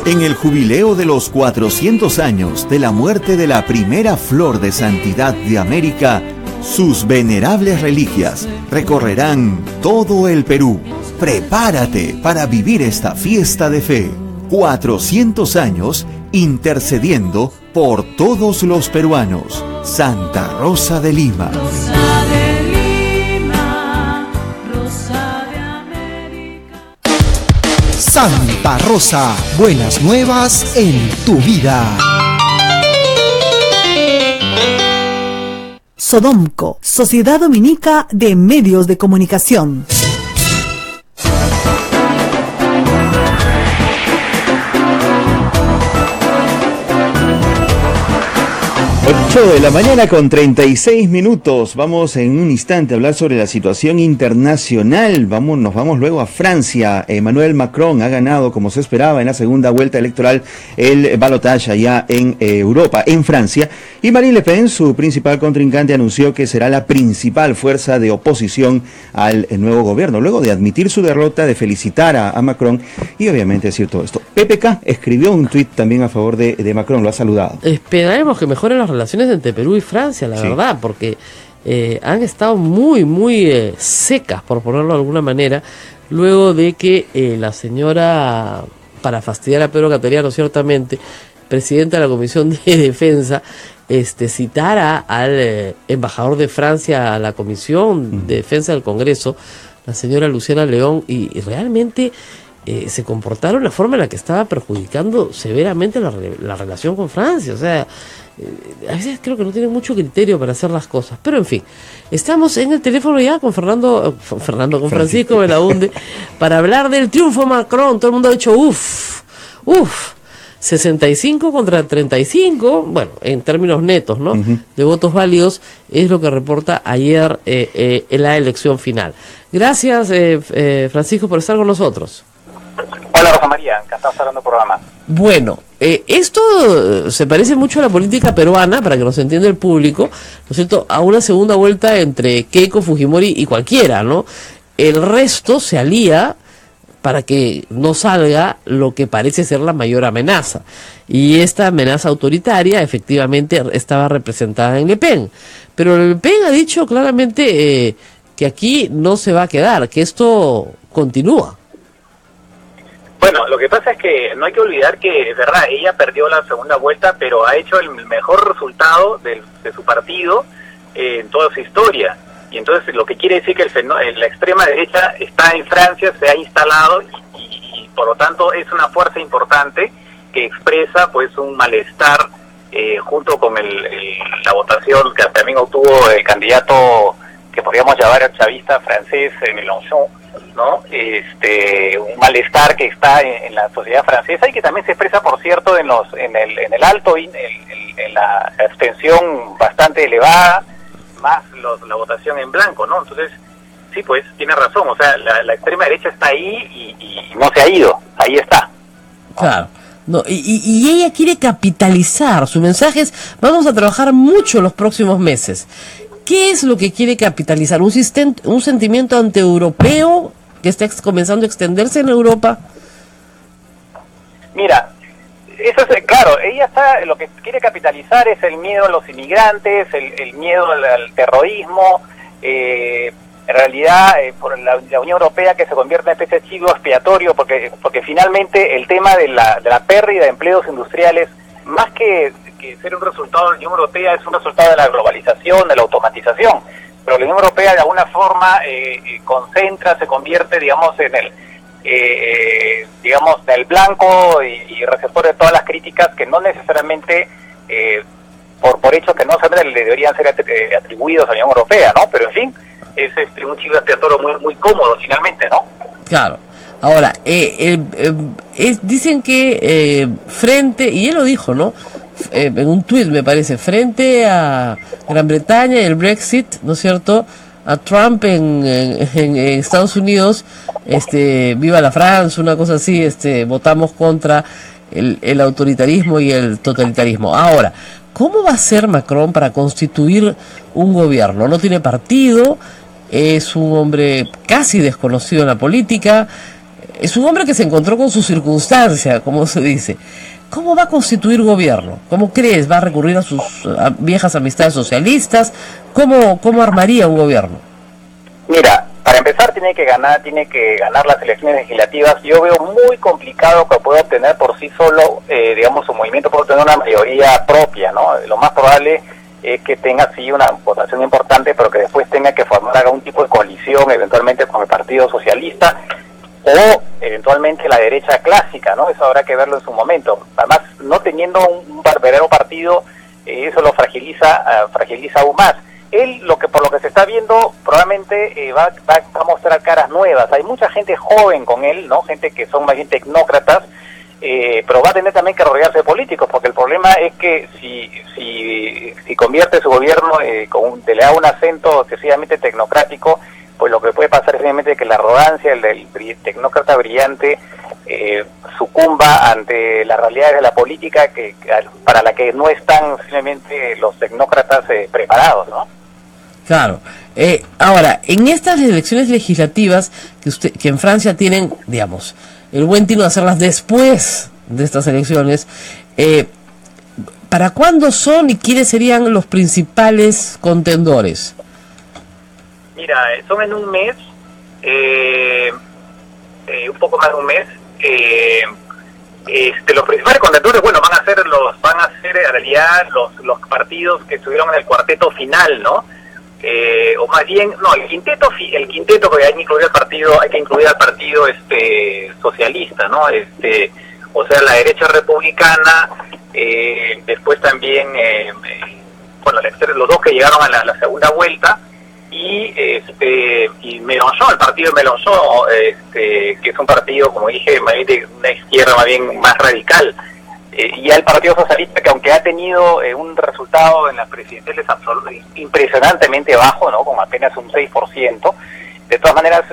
En el jubileo de los 400 años de la muerte de la primera flor de santidad de América, sus venerables reliquias recorrerán todo el Perú. Prepárate para vivir esta fiesta de fe. 400 años intercediendo por todos los peruanos. Santa Rosa de Lima. Rosa de Lima, Rosa de América. Santa Rosa, buenas nuevas en tu vida. Sodomco, Sociedad Dominica de Medios de Comunicación. De la mañana con 36 minutos. Vamos en un instante a hablar sobre la situación internacional. Nos vamos luego a Francia. Emmanuel Macron ha ganado, como se esperaba, en la segunda vuelta electoral el balotaje allá en Europa, en Francia. Y Marine Le Pen, su principal contrincante, anunció que será la principal fuerza de oposición al nuevo gobierno, luego de admitir su derrota, de felicitar a Macron y obviamente decir todo esto. PPK escribió un tuit también a favor de Macron, lo ha saludado. Esperaremos que mejoren las relaciones entre Perú y Francia, la verdad, porque han estado muy secas, por ponerlo de alguna manera, luego de que la señora, para fastidiar a Pedro Cateriano, ciertamente, presidenta de la Comisión de Defensa, citara al embajador de Francia a la Comisión de Defensa del Congreso, la señora Luciana León, y realmente se comportaron de la forma en la que estaba perjudicando severamente la relación con Francia. O sea, a veces creo que no tienen mucho criterio para hacer las cosas, pero en fin, estamos en el teléfono ya con Francisco Belaunde para hablar del triunfo Macron. Todo el mundo ha dicho uff, 65 contra 35, bueno, en términos netos, ¿no? De votos válidos, es lo que reporta ayer en la elección final. Gracias, Francisco, por estar con nosotros. Hola, Rosa María, encantado de estar en el programa. Bueno, esto se parece mucho a la política peruana, para que nos entienda el público, ¿no es cierto?, a una segunda vuelta entre Keiko, Fujimori y cualquiera, ¿no? El resto se alía para que no salga lo que parece ser la mayor amenaza. Y esta amenaza autoritaria efectivamente estaba representada en Le Pen. Pero Le Pen ha dicho claramente que aquí no se va a quedar, que esto continúa. Bueno, lo que pasa es que no hay que olvidar que, es verdad, ella perdió la segunda vuelta, pero ha hecho el mejor resultado de su partido en toda su historia. Y entonces lo que quiere decir que la extrema derecha está en Francia, se ha instalado y por lo tanto es una fuerza importante que expresa pues un malestar junto con la votación que también obtuvo el candidato que podríamos llamar chavista francés, Mélenchon, ¿no? Un malestar que está en la sociedad francesa y que también se expresa, por cierto, en el alto, en la abstención bastante elevada, más la votación en blanco, ¿no? Entonces, sí, pues, tiene razón, o sea, la extrema derecha está ahí y no se ha ido, ahí está. Claro. No, y ella quiere capitalizar, su mensaje es, vamos a trabajar mucho los próximos meses. ¿Qué es lo que quiere capitalizar? ¿Un sentimiento antieuropeo que está comenzando a extenderse en Europa? Mira, eso es claro, lo que quiere capitalizar es el miedo a los inmigrantes, el miedo al terrorismo, en realidad por la Unión Europea que se convierte en especie de chivo expiatorio, porque finalmente el tema de la pérdida de empleos industriales, más que ser un resultado de la Unión Europea, es un resultado de la globalización, de la automatización, pero la Unión Europea de alguna forma se convierte, digamos, en el blanco y receptor de todas las críticas que no necesariamente, por hecho que no le deberían ser atribuidos a la Unión Europea, ¿no? Pero en fin, es un chivo expiatorio muy cómodo finalmente, ¿no? Claro. Ahora, dicen que frente, y él lo dijo, ¿no?, en un tuit me parece, frente a Gran Bretaña y el Brexit, ¿no es cierto?, a Trump en Estados Unidos, viva la France, una cosa así, votamos contra el autoritarismo y el totalitarismo. Ahora, ¿cómo va a ser Macron para constituir un gobierno? No tiene partido, es un hombre casi desconocido en la política, es un hombre que se encontró con su circunstancia, como se dice. ¿Cómo va a constituir gobierno? ¿Cómo crees? ¿Va a recurrir a sus viejas amistades socialistas? ¿Cómo armaría un gobierno? Mira, para empezar tiene que ganar las elecciones legislativas. Yo veo muy complicado que pueda obtener por sí solo, su movimiento pueda obtener una mayoría propia, ¿no? Lo más probable es que tenga sí una votación importante, pero que después tenga que formar algún tipo de coalición, eventualmente con el Partido Socialista, o eventualmente la derecha clásica, ¿no? Eso habrá que verlo en su momento. Además, no teniendo un verdadero partido, eso lo fragiliza aún más. Él, por lo que se está viendo, probablemente va a mostrar caras nuevas. Hay mucha gente joven con él, ¿no? Gente que son más bien tecnócratas, pero va a tener también que rodearse de políticos, porque el problema es que si convierte su gobierno, le da un acento excesivamente tecnocrático, pues lo que puede pasar es simplemente que la arrogancia del tecnócrata brillante sucumba ante las realidades de la política para la que no están simplemente los tecnócratas preparados, ¿no? Claro. Ahora, en estas elecciones legislativas que en Francia tienen, digamos, el buen tino de hacerlas después de estas elecciones, ¿para cuándo son y quiénes serían los principales contendores? Mira, son en un mes, un poco más de un mes. Los principales contendores, bueno, van a ser en realidad los partidos que estuvieron en el cuarteto final, ¿no? O más bien, no, el quinteto, porque hay que incluir al partido socialista, ¿no? O sea, la derecha republicana, después también, los dos que llegaron a la segunda vuelta, y Mélenchon, el partido de Mélenchon, que es un partido, como dije, más bien de una izquierda más bien más radical, y al Partido Socialista, que aunque ha tenido un resultado en las presidenciales impresionantemente bajo, ¿no? Con apenas un 6%, de todas maneras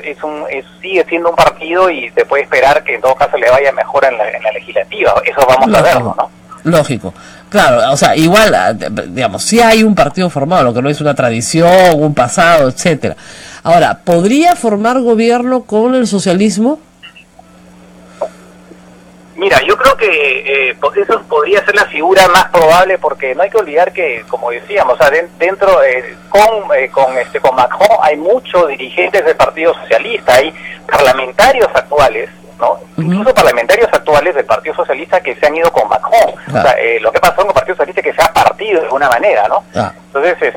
sigue siendo un partido y se puede esperar que en todo caso le vaya mejor en la legislativa. Eso vamos a verlo, ¿no? Lógico. Claro, o sea, igual, digamos, sí hay un partido formado, lo que no es una tradición, un pasado, etcétera. Ahora, ¿podría formar gobierno con el socialismo? Mira, yo creo que eso podría ser la figura más probable, porque no hay que olvidar que, como decíamos, o sea, con Macron hay muchos dirigentes del Partido Socialista, hay parlamentarios actuales, ¿no? Incluso parlamentarios actuales del Partido Socialista que se han ido con Macron. O sea, lo que pasó con el Partido Socialista es que se ha partido de alguna manera, ¿no? Entonces,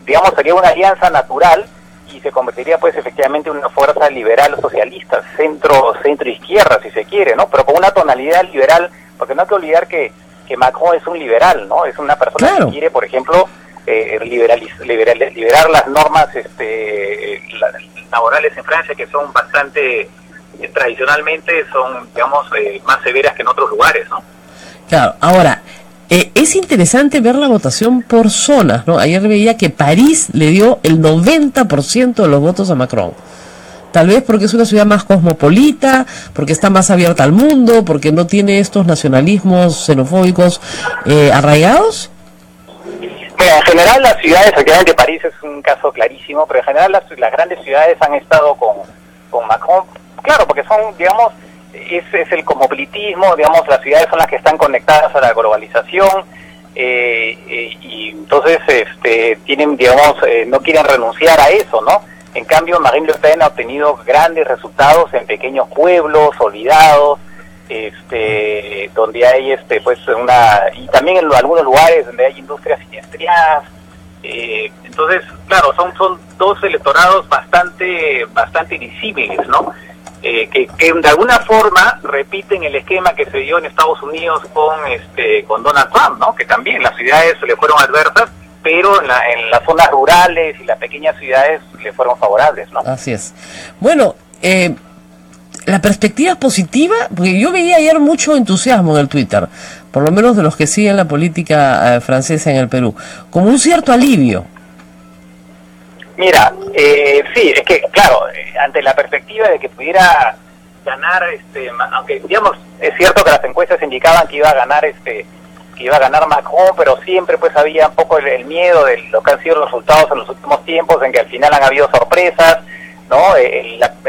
digamos, sería una alianza natural y se convertiría, pues, efectivamente en una fuerza liberal socialista, centro izquierda, si se quiere, ¿no? Pero con una tonalidad liberal, porque no hay que olvidar que Macron es un liberal, ¿no? Es una persona que quiere, por ejemplo, liberar las normas laborales en Francia, que son bastante tradicionalmente son, digamos, más severas que en otros lugares, ¿no? Claro. Ahora, es interesante ver la votación por zonas, ¿no? Ayer veía que París le dio el 90% de los votos a Macron. Tal vez porque es una ciudad más cosmopolita, porque está más abierta al mundo, porque no tiene estos nacionalismos xenofóbicos arraigados. Bueno, en general las ciudades, efectivamente París es un caso clarísimo, pero en general las grandes ciudades han estado con Macron. Claro, porque son, digamos, es el cosmopolitismo, digamos, las ciudades son las que están conectadas a la globalización, y entonces tienen, digamos, no quieren renunciar a eso, ¿no? En cambio, Marine Le Pen ha obtenido grandes resultados en pequeños pueblos olvidados, donde hay pues y también en algunos lugares donde hay industrias industriadas. Entonces, claro, son dos electorados bastante disímiles, ¿no? Que de alguna forma repiten el esquema que se dio en Estados Unidos con Donald Trump, ¿no? Que también las ciudades le fueron adversas, pero en las zonas rurales y las pequeñas ciudades le fueron favorables, ¿no? Así es. Bueno, la perspectiva es positiva, porque yo veía ayer mucho entusiasmo en el Twitter, por lo menos de los que siguen la política francesa en el Perú, como un cierto alivio. Mira, sí, es que, claro, ante la perspectiva de que pudiera ganar, aunque, digamos, es cierto que las encuestas indicaban que iba a ganar Macron, pero siempre pues había un poco el miedo de lo que han sido los resultados en los últimos tiempos, en que al final han habido sorpresas, ¿no?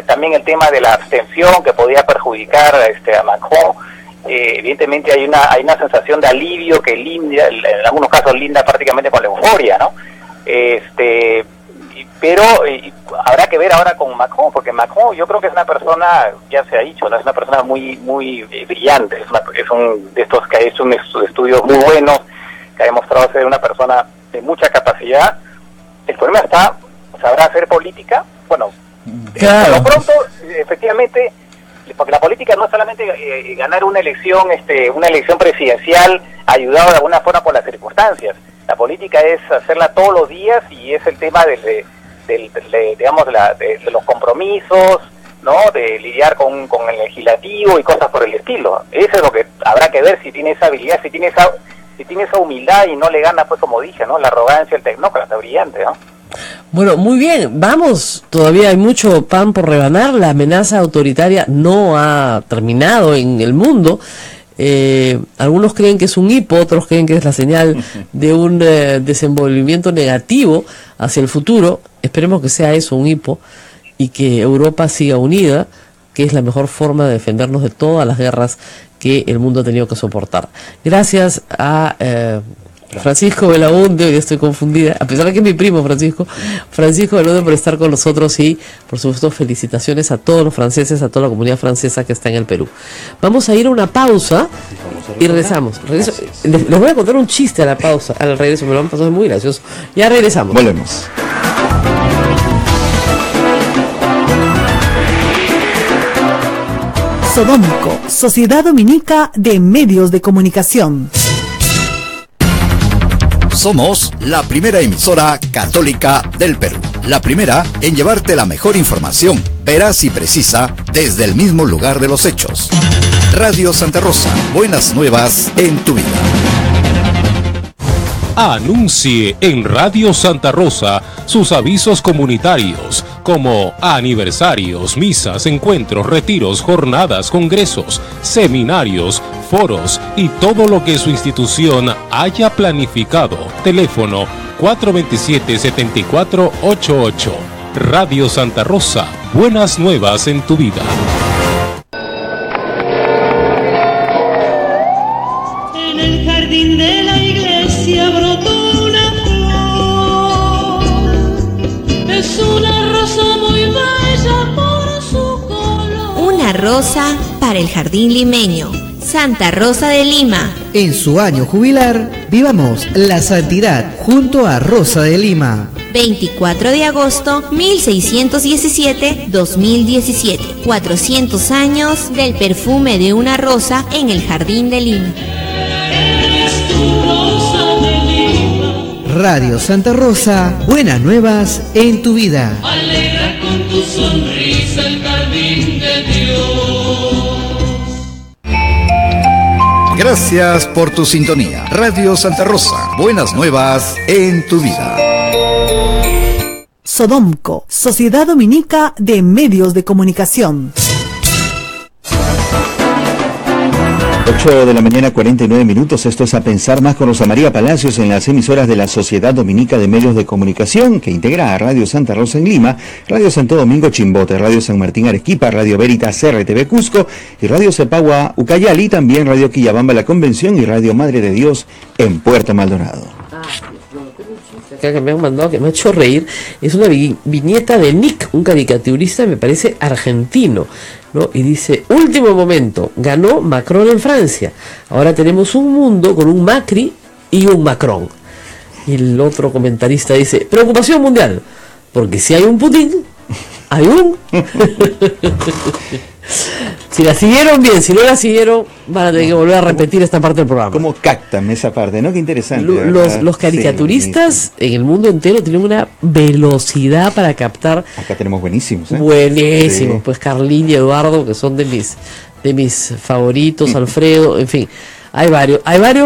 También el tema de la abstención que podía perjudicar a Macron. Evidentemente hay una sensación de alivio que linda, en algunos casos linda prácticamente con la euforia, ¿no? Pero habrá que ver ahora con Macron, porque Macron yo creo que es una persona, ya se ha dicho, ¿no? Es una persona muy brillante, es un de estos que ha hecho unos estudios muy buenos, que ha demostrado ser una persona de mucha capacidad. El problema está, ¿sabrá hacer política? Bueno, claro. Pero pronto, efectivamente, porque la política no es solamente ganar una elección presidencial ayudado de alguna forma por las circunstancias. La política es hacerla todos los días y es el tema de los compromisos, ¿no? De lidiar con el legislativo y cosas por el estilo. Eso es lo que habrá que ver, si tiene esa habilidad, si tiene esa humildad y no le gana, pues como dije, ¿no? La arrogancia, el tecnócrata brillante, ¿no? Bueno, muy bien, vamos, todavía hay mucho pan por rebanar, la amenaza autoritaria no ha terminado en el mundo. Algunos creen que es un hipo, otros creen que es la señal de un desenvolvimiento negativo hacia el futuro. Esperemos que sea eso, un hipo, y que Europa siga unida, que es la mejor forma de defendernos de todas las guerras que el mundo ha tenido que soportar. Gracias a Francisco Belaunde, hoy estoy confundida, a pesar de que es mi primo Francisco Belaunde, por estar con nosotros, y por supuesto felicitaciones a todos los franceses, a toda la comunidad francesa que está en el Perú. Vamos a ir a una pausa y regresamos. Les voy a contar un chiste a la pausa, al regreso, me lo han pasado muy gracioso. Ya regresamos. Volvemos. Sodómico, Sociedad Dominica de Medios de Comunicación. Somos la primera emisora católica del Perú. La primera en llevarte la mejor información, veraz y precisa, desde el mismo lugar de los hechos. Radio Santa Rosa, buenas nuevas en tu vida. Anuncie en Radio Santa Rosa sus avisos comunitarios como aniversarios, misas, encuentros, retiros, jornadas, congresos, seminarios, foros y todo lo que su institución haya planificado. Teléfono 427-7488. Radio Santa Rosa, buenas nuevas en tu vida. En el jardín de la iglesia brotó una flor, es una rosa muy bella por su color. Una rosa para el jardín limeño. Santa Rosa de Lima. En su año jubilar, vivamos la santidad junto a Rosa de Lima. 24 de agosto 1617-2017. 400 años del perfume de una rosa en el jardín de Lima. Radio Santa Rosa, buenas nuevas en tu vida. Alegra con tu sonrisa el jardín de Dios. Gracias por tu sintonía. Radio Santa Rosa, buenas nuevas en tu vida. Sodomco, Sociedad Dominica de Medios de Comunicación. 8 de la mañana, 49 minutos. Esto es A Pensar Más con Rosa María Palacios en las emisoras de la Sociedad Dominica de Medios de Comunicación, que integra a Radio Santa Rosa en Lima, Radio Santo Domingo Chimbote, Radio San Martín Arequipa, Radio Veritas RTV Cusco y Radio Cepagua Ucayali, también Radio Quillabamba La Convención y Radio Madre de Dios en Puerto Maldonado. Acá que me han mandado, que me ha hecho reír, es una viñeta de Nick, un caricaturista, me parece argentino, ¿no? Y dice: último momento, ganó Macron en Francia, ahora tenemos un mundo con un Macri y un Macron. Y el otro comentarista dice: preocupación mundial, porque si hay un Putin, hay un... Si la siguieron bien, si no la siguieron, van a tener que volver a repetir esta parte del programa. ¿Cómo captan esa parte, no? Qué interesante. Los caricaturistas en el mundo entero tienen una velocidad para captar. Acá tenemos buenísimos, ¿eh? Buenísimos, Sí. pues Carlín y Eduardo, que son de mis favoritos, Alfredo, en fin. Hay varios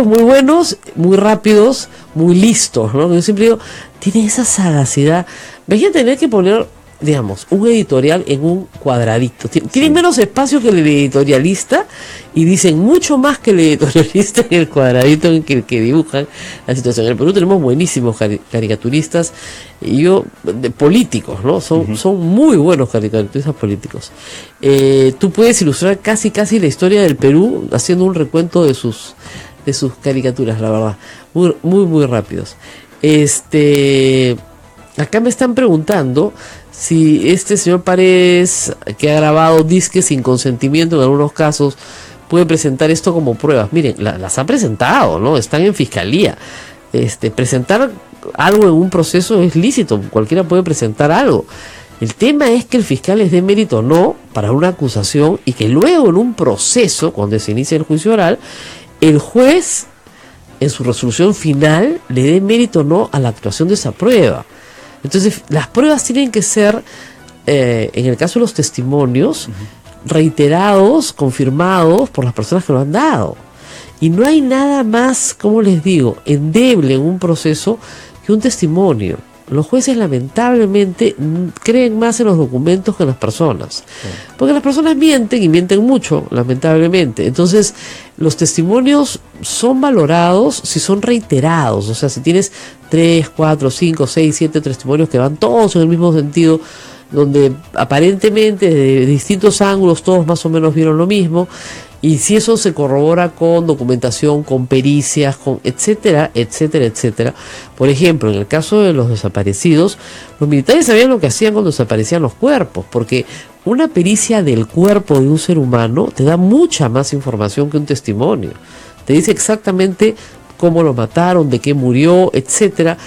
muy buenos, muy rápidos, muy listos, ¿no? Yo siempre digo, tienen esa sagacidad. Ves a tener que poner, digamos, un editorial en un cuadradito. Tienen menos espacio que el editorialista y dicen mucho más que el editorialista en el cuadradito en el que dibujan la situación. En el Perú tenemos buenísimos caricaturistas y políticos, ¿no? Son muy buenos caricaturistas políticos. Tú puedes ilustrar casi la historia del Perú haciendo un recuento de sus caricaturas, la verdad. Muy rápidos. Acá me están preguntando si este señor Paredes, que ha grabado disques sin consentimiento en algunos casos, puede presentar esto como pruebas. Miren, las ha presentado, ¿no? Están en fiscalía. Presentar algo en un proceso es lícito, cualquiera puede presentar algo. El tema es que el fiscal les dé mérito o no para una acusación y que luego en un proceso, cuando se inicia el juicio oral, el juez en su resolución final le dé mérito o no a la actuación de esa prueba. Entonces las pruebas tienen que ser, en el caso de los testimonios, reiterados, confirmados por las personas que lo han dado. Y no hay nada más, como les digo, endeble en un proceso que un testimonio. Los jueces lamentablemente creen más en los documentos que en las personas. Porque las personas mienten y mienten mucho, lamentablemente. Entonces, los testimonios son valorados si son reiterados. O sea, si tienes 3, 4, 5, 6, 7 testimonios que van todos en el mismo sentido, donde aparentemente de distintos ángulos todos más o menos vieron lo mismo, y si eso se corrobora con documentación, con pericias, con etcétera, etcétera, etcétera. Por ejemplo, en el caso de los desaparecidos, los militares sabían lo que hacían cuando desaparecían los cuerpos, porque una pericia del cuerpo de un ser humano te da mucha más información que un testimonio. Te dice exactamente cómo lo mataron, de qué murió, etcétera.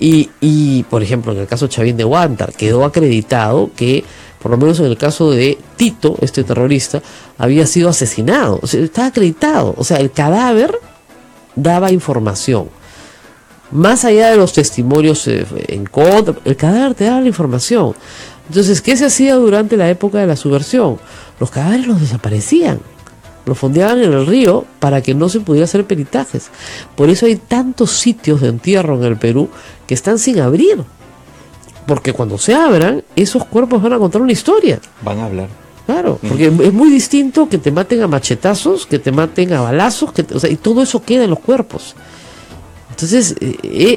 Y por ejemplo, en el caso Chavín de Huántar, quedó acreditado que, por lo menos en el caso de Tito, este terrorista, había sido asesinado. O sea, estaba acreditado. O sea, el cadáver daba información. Más allá de los testimonios en contra, el cadáver te daba la información. Entonces, ¿qué se hacía durante la época de la subversión? Los cadáveres los desaparecían. Los fondeaban en el río para que no se pudiera hacer peritajes. Por eso hay tantos sitios de entierro en el Perú que están sin abrir. Porque cuando se abran, esos cuerpos van a contar una historia. Van a hablar. Claro, porque es muy distinto que te maten a machetazos, que te maten a balazos, o sea, y todo eso queda en los cuerpos. Entonces,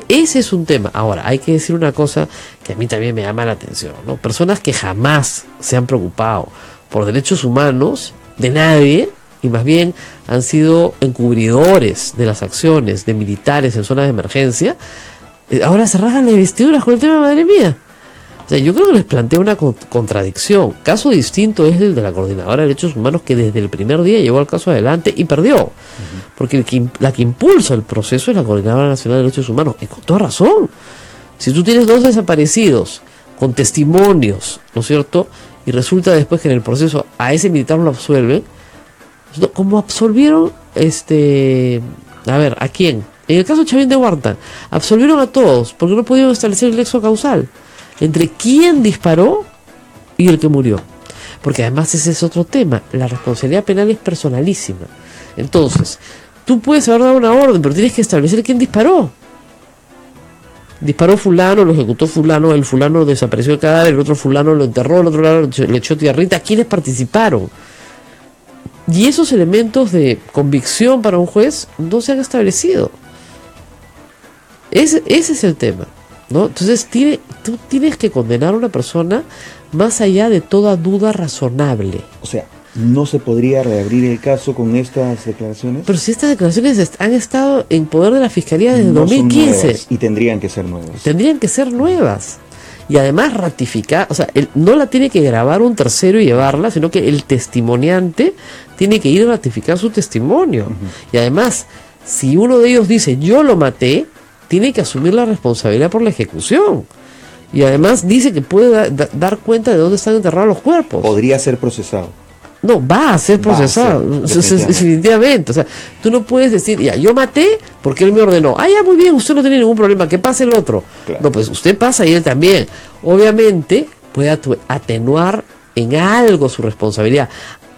ese es un tema. Ahora, hay que decir una cosa que a mí también me llama la atención, ¿no? Personas que jamás se han preocupado por derechos humanos de nadie, y más bien han sido encubridores de las acciones de militares en zonas de emergencia, ahora se rasgan las vestiduras con el tema, madre mía. O sea, yo creo que les plantea una contradicción. Caso distinto es el de la Coordinadora de Derechos Humanos, que desde el primer día llevó el caso adelante y perdió. Porque la que impulsa el proceso es la Coordinadora Nacional de Derechos Humanos, y con toda razón. Si tú tienes 2 desaparecidos con testimonios, ¿no es cierto? Y resulta después que en el proceso a ese militar lo absuelven, como absolvieron, a ver, ¿a quién? En el caso de Chavín de Huántar, absolvieron a todos porque no pudieron establecer el nexo causal entre quién disparó y el que murió. Porque además ese es otro tema, la responsabilidad penal es personalísima. Entonces, tú puedes haber dado una orden, pero tienes que establecer quién disparó. Disparó fulano, lo ejecutó fulano, el fulano desapareció el cadáver, el otro fulano lo enterró, el otro lado le echó tierrita. ¿Quiénes participaron? Y esos elementos de convicción para un juez no se han establecido. Ese es el tema, ¿no? Entonces tú tienes que condenar a una persona más allá de toda duda razonable. O sea, ¿no se podría reabrir el caso con estas declaraciones? Pero si estas declaraciones han estado en poder de la Fiscalía desde 2015. Son nuevas, y tendrían que ser nuevas. Tendrían que ser nuevas. Y además ratificar, o sea, no la tiene que grabar un tercero y llevarla, sino que el testimoniante tiene que ir a ratificar su testimonio. Y además, si uno de ellos dice, yo lo maté, tiene que asumir la responsabilidad por la ejecución. Y además dice que puede dar cuenta de dónde están enterrados los cuerpos. Podría ser procesado. No, va a ser procesado, definitivamente. O sea, tú no puedes decir, ya, yo maté porque él me ordenó. Ah, ya, muy bien, usted no tiene ningún problema, que pase el otro. Claro. No, pues usted pasa y él también. Obviamente puede atenuar en algo su responsabilidad.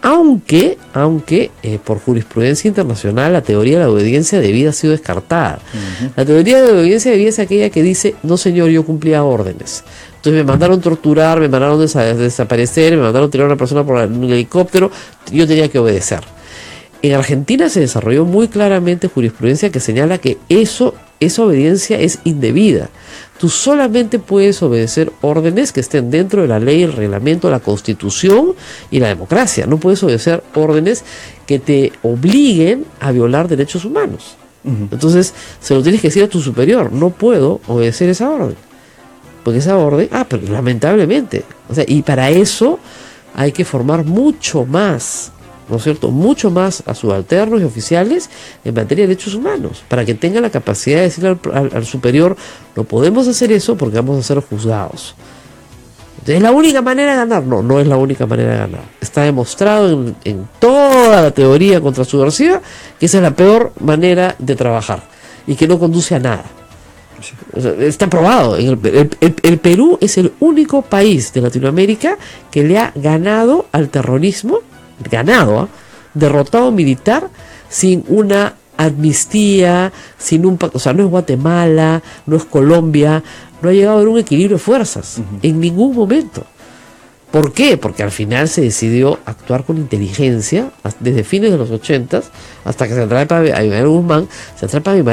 Aunque por jurisprudencia internacional la teoría de la obediencia debida ha sido descartada. La teoría de la obediencia debida es aquella que dice, no señor, yo cumplía órdenes. Entonces me mandaron torturar, me mandaron desaparecer, me mandaron tirar a una persona por un helicóptero, yo tenía que obedecer. En Argentina se desarrolló muy claramente jurisprudencia que señala que esa obediencia es indebida. Tú solamente puedes obedecer órdenes que estén dentro de la ley, el reglamento, la constitución y la democracia. No puedes obedecer órdenes que te obliguen a violar derechos humanos. Entonces se lo tienes que decir a tu superior, no puedo obedecer esa orden. Porque esa orden, pero lamentablemente, o sea, y para eso hay que formar mucho más, ¿no es cierto? Mucho más a subalternos y oficiales en materia de derechos humanos, para que tengan la capacidad de decirle al superior, no podemos hacer eso porque vamos a ser juzgados. ¿Es la única manera de ganar? No, no es la única manera de ganar. Está demostrado en toda la teoría contra subversiva que esa es la peor manera de trabajar y que no conduce a nada. O sea, está probado. El Perú es el único país de Latinoamérica que le ha ganado al terrorismo, derrotado militar sin una amnistía, o sea, no es Guatemala, no es Colombia, no ha llegado a haber un equilibrio de fuerzas en ningún momento. ¿Por qué? Porque al final se decidió actuar con inteligencia desde fines de los 80 hasta que se atrapa a Abimael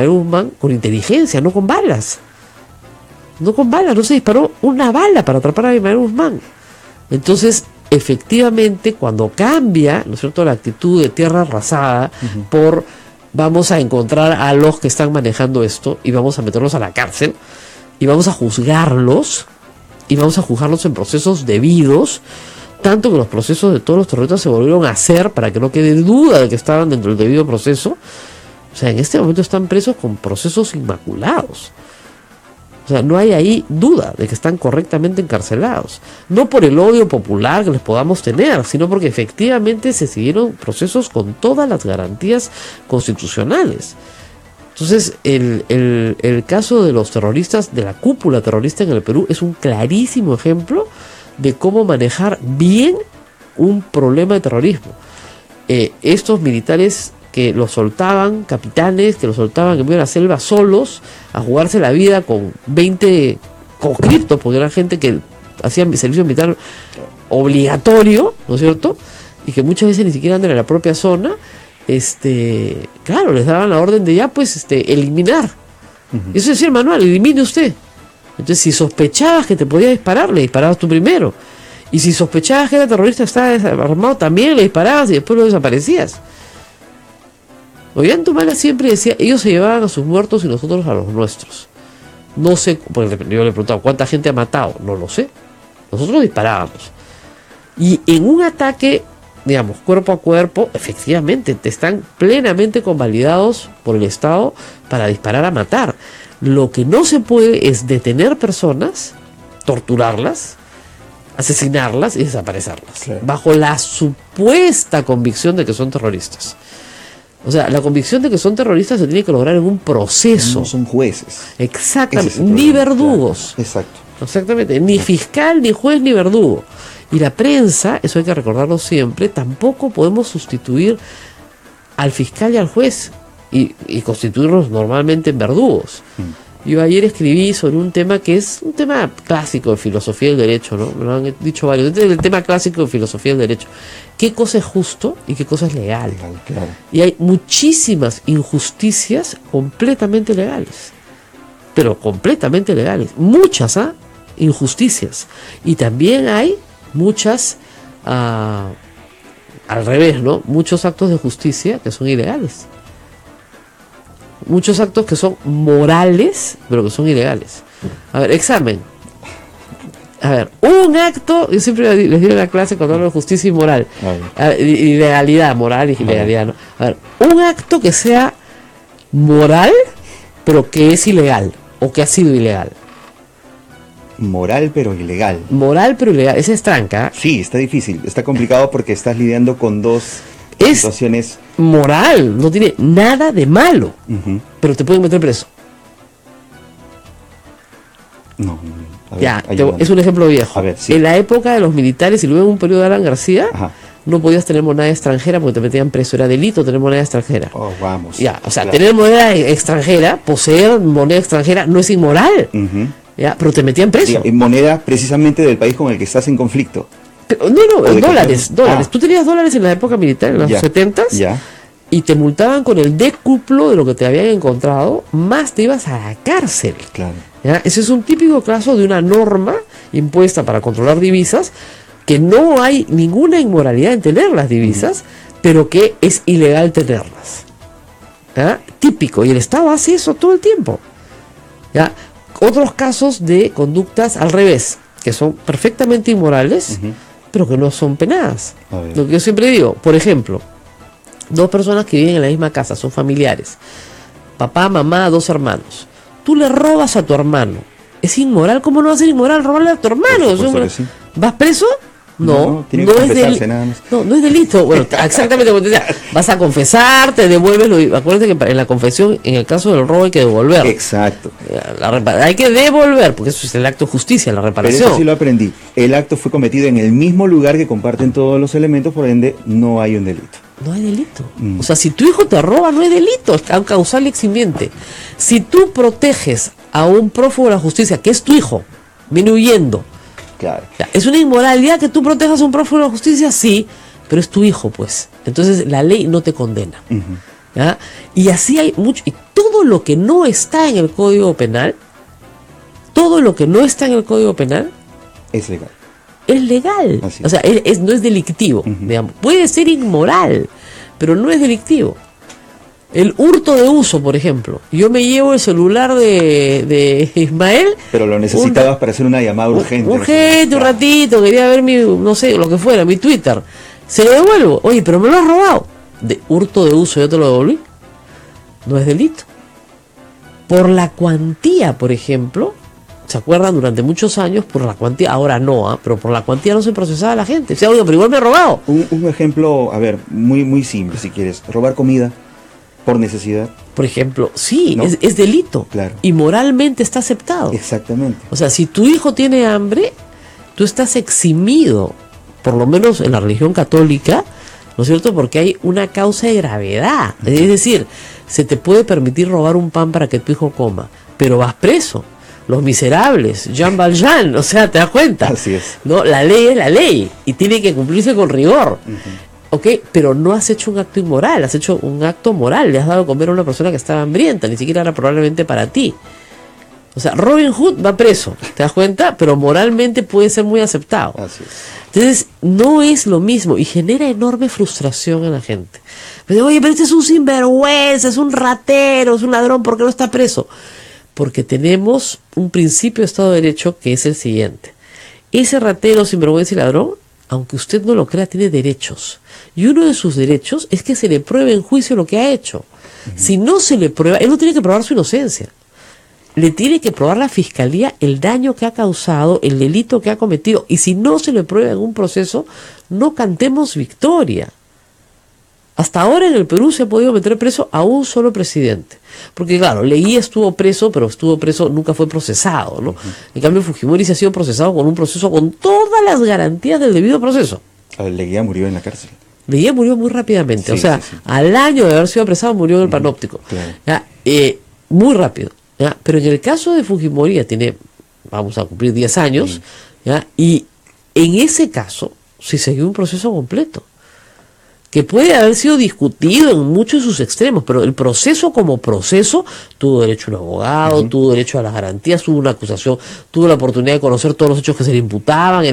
Guzmán con inteligencia, no con balas. No se disparó una bala para atrapar a Abimael Guzmán. Entonces, efectivamente, cuando cambia, ¿no es cierto?, la actitud de tierra arrasada por vamos a encontrar a los que están manejando esto y vamos a meterlos a la cárcel y vamos a juzgarlos en procesos debidos, tanto que los procesos de todos los terroristas se volvieron a hacer para que no quede duda de que estaban dentro del debido proceso. O sea, en este momento están presos con procesos inmaculados. O sea, no hay ahí duda de que están correctamente encarcelados. No por el odio popular que les podamos tener, sino porque efectivamente se siguieron procesos con todas las garantías constitucionales. Entonces, el caso de los terroristas, de la cúpula terrorista en el Perú, es un clarísimo ejemplo de cómo manejar bien un problema de terrorismo. Estos militares que los soltaban, capitanes que los soltaban en medio de la selva solos, a jugarse la vida con 20 conscriptos, porque era gente que hacía servicio militar obligatorio, ¿no es cierto? Y que muchas veces ni siquiera andan en la propia zona. Claro, les daban la orden de eliminar. Eso decía el manual, elimine usted. Entonces, si sospechabas que te podía disparar, le disparabas tú primero. Y si sospechabas que era terrorista, estaba desarmado, también le disparabas y después lo desaparecías. Ollantumala siempre decía, ellos se llevaban a sus muertos y nosotros a los nuestros. No sé, porque yo le preguntaba, ¿cuánta gente ha matado? No lo sé. Nosotros disparábamos. Y en un ataque, digamos, cuerpo a cuerpo, efectivamente, están plenamente convalidados por el Estado para disparar a matar. Lo que no se puede es detener personas, torturarlas, asesinarlas y desaparecerlas, claro, bajo la supuesta convicción de que son terroristas. O sea, la convicción de que son terroristas se tiene que lograr en un proceso. No son jueces. Exactamente, ni verdugos. Claro. Exacto. Exactamente, ni fiscal, ni juez, ni verdugo. Y la prensa, eso hay que recordarlo siempre, tampoco podemos sustituir al fiscal y al juez y constituirlos normalmente en verdugos. Yo ayer escribí sobre un tema que es un tema clásico de filosofía del derecho, ¿no? Me lo han dicho varios. Este es el tema clásico de filosofía del derecho. ¿Qué cosa es justo y qué cosa es legal? Claro. Y hay muchísimas injusticias completamente legales. Pero completamente legales. Muchas, injusticias. Y también hay muchas, al revés, ¿no? Muchos actos de justicia que son ilegales. Muchos actos que son morales, pero que son ilegales. A ver, examen. A ver, un acto, yo siempre les digo en la clase cuando hablo de justicia y moral, ilegalidad, moral y ilegalidad, ¿no? A ver, un acto que sea moral, pero que es ilegal, o que ha sido ilegal. Moral pero ilegal. Moral pero ilegal, esa es tranca. Sí, está difícil, está complicado porque estás lidiando con dos situaciones. Moral, no tiene nada de malo, pero te pueden meter preso. No. A ver, ya, es un ejemplo viejo. A ver, sí. En la época de los militares y luego en un periodo de Alan García, no podías tener moneda extranjera porque te metían preso, era delito tener moneda extranjera. Oh, vamos. Ya, o sea, tener moneda extranjera, poseer moneda extranjera no es inmoral. Ya, pero te metían preso. Sí, moneda precisamente del país con el que estás en conflicto. Pero, no, dólares. Tú tenías dólares en la época militar, en los 70s, y te multaban con el décuplo de lo que te habían encontrado, más te ibas a la cárcel. Claro. ¿Ya? Ese es un típico caso de una norma impuesta para controlar divisas, que no hay ninguna inmoralidad en tener las divisas, pero que es ilegal tenerlas. ¿Ya? Típico, y el Estado hace eso todo el tiempo. ¿Ya? Otros casos de conductas al revés, que son perfectamente inmorales, pero que no son penadas. Lo que yo siempre digo, por ejemplo, dos personas que viven en la misma casa, son familiares, papá, mamá, dos hermanos. Tú le robas a tu hermano Es inmoral. ¿Cómo no va a ser inmoral robarle a tu hermano? Por supuesto que sí. ¿Vas preso? No, tiene que confesarse nada más. No es delito. Bueno, exactamente como te decía, vas a confesar, te devuelves. Acuérdate que en la confesión, en el caso del robo, hay que devolver. Exacto. Hay que devolver, porque eso es el acto de justicia, la reparación. Pero eso sí lo aprendí. El acto fue cometido en el mismo lugar que comparten todos los elementos, por ende, no hay un delito. No hay delito. O sea, si tu hijo te roba, no hay delito, es causal eximiente. Si tú proteges a un prófugo de la justicia, que es tu hijo, viene huyendo. Claro. ¿Es una inmoralidad que tú protejas a un prófugo de la justicia? Sí, pero es tu hijo, pues. Entonces la ley no te condena. ¿Ya? Y así hay mucho. Y todo lo que no está en el Código Penal, es legal. Es legal. O sea, no es delictivo. Digamos. Puede ser inmoral, pero no es delictivo. El hurto de uso, por ejemplo. Yo me llevo el celular de Ismael. Pero lo necesitabas para hacer una llamada urgente. Un ratito, quería ver no sé, lo que fuera, mi Twitter. Se lo devuelvo. Oye, pero me lo has robado. De hurto de uso, yo te lo devolví. No es delito. Por la cuantía, por ejemplo, ¿se acuerdan? Durante muchos años, por la cuantía, ahora no, pero por la cuantía no se procesaba la gente. O sea, oye, pero igual me he robado. Un ejemplo, a ver, muy simple, si quieres. Robar comida. Por necesidad. Por ejemplo, sí, ¿no? es delito. Claro. Y moralmente está aceptado. Exactamente. O sea, si tu hijo tiene hambre, tú estás eximido, por lo menos en la religión católica, ¿no es cierto? Porque hay una causa de gravedad. Es decir, se te puede permitir robar un pan para que tu hijo coma, pero vas preso. Los Miserables, Jean Valjean, o sea, ¿te das cuenta? Así es. ¿No? La ley es la ley y tiene que cumplirse con rigor. Ok, pero no has hecho un acto inmoral, has hecho un acto moral, le has dado a comer a una persona que estaba hambrienta, ni siquiera era probablemente para ti. O sea, Robin Hood va preso, ¿te das cuenta? Pero moralmente puede ser muy aceptado. Así es. Entonces, no es lo mismo y genera enorme frustración en la gente. Pero, oye, pero este es un sinvergüenza, es un ratero, es un ladrón, ¿por qué no está preso? Porque tenemos un principio de Estado de Derecho que es el siguiente. Ese ratero, sinvergüenza y ladrón, aunque usted no lo crea, tiene derechos. Y uno de sus derechos es que se le pruebe en juicio lo que ha hecho. Si no se le prueba, él no tiene que probar su inocencia. Le tiene que probar la fiscalía el daño que ha causado, el delito que ha cometido. Y si no se le prueba en un proceso, no cantemos victoria. Hasta ahora en el Perú se ha podido meter preso a un solo presidente. Porque claro, Leguía estuvo preso, pero estuvo preso, nunca fue procesado, ¿no? En cambio, Fujimori se ha sido procesado con un proceso con todas las garantías del debido proceso. Leguía murió en la cárcel. Leguía murió muy rápidamente. Sí, o sea, sí. al año de haber sido apresado murió en el panóptico. Claro. ¿Ya? Muy rápido. ¿Ya? Pero en el caso de Fujimori ya tiene, vamos a cumplir 10 años, ¿ya? Y en ese caso se siguió un proceso completo, que puede haber sido discutido en muchos de sus extremos, pero el proceso como proceso tuvo derecho a un abogado, tuvo derecho a las garantías, tuvo una acusación, tuvo la oportunidad de conocer todos los hechos que se le imputaban,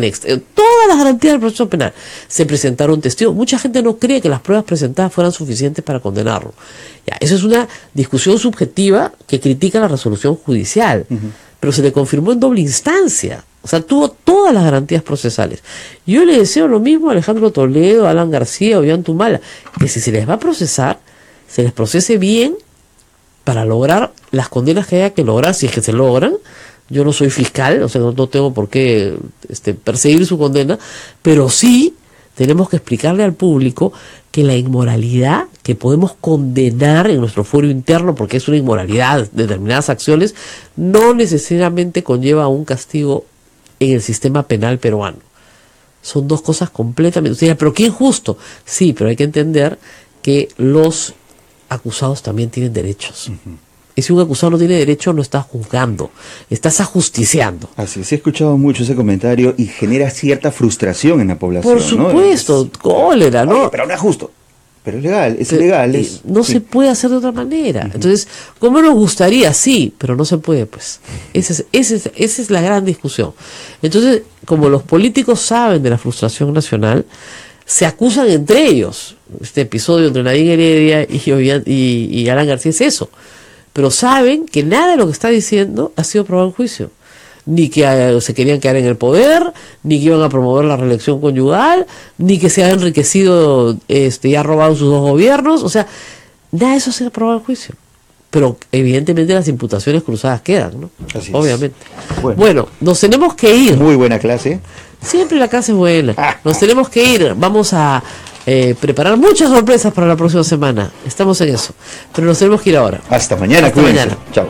todas las garantías del proceso penal. Se presentaron testigos. Mucha gente no cree que las pruebas presentadas fueran suficientes para condenarlo. Ya, eso es una discusión subjetiva que critica la resolución judicial, pero se le confirmó en doble instancia. O sea, tuvo todas las garantías procesales. Yo le deseo lo mismo a Alejandro Toledo, a Alan García, Ollantumala, que si se les va a procesar, se les procese bien para lograr las condenas que haya que lograr, si es que se logran. Yo no soy fiscal, o sea, no tengo por qué perseguir su condena, pero sí tenemos que explicarle al público que la inmoralidad que podemos condenar en nuestro fuero interno, porque es una inmoralidad, determinadas acciones, no necesariamente conlleva un castigo en el sistema penal peruano. Son dos cosas completamente... Usted dirá, pero qué injusto. Sí, pero hay que entender que los acusados también tienen derechos. Y si un acusado no tiene derecho, no estás juzgando, estás ajusticiando. Así es, he escuchado mucho ese comentario y genera cierta frustración en la población. Por supuesto, ¿no? Cólera, ¿no? Oye, pero no es justo. Pero es legal, es ilegal. No se puede hacer de otra manera. Entonces, ¿cómo nos gustaría? Sí, pero no se puede, pues. Esa es la gran discusión. Entonces, como los políticos saben de la frustración nacional, se acusan entre ellos. Este episodio entre Nadine Heredia y Alan García es eso. Pero saben que nada de lo que está diciendo ha sido probado en juicio. Ni que se querían quedar en el poder, ni que iban a promover la reelección conyugal, ni que se ha enriquecido y ha robado sus dos gobiernos. O sea, nada de eso se ha probado en juicio. pero evidentemente las imputaciones cruzadas quedan, ¿no? Así es. Obviamente. Bueno. Bueno, nos tenemos que ir. Muy buena clase. Siempre la clase es buena. Nos tenemos que ir. Vamos a preparar muchas sorpresas para la próxima semana. Estamos en eso. Pero nos tenemos que ir ahora. Hasta mañana. Hasta Cuídense. mañana. Chao.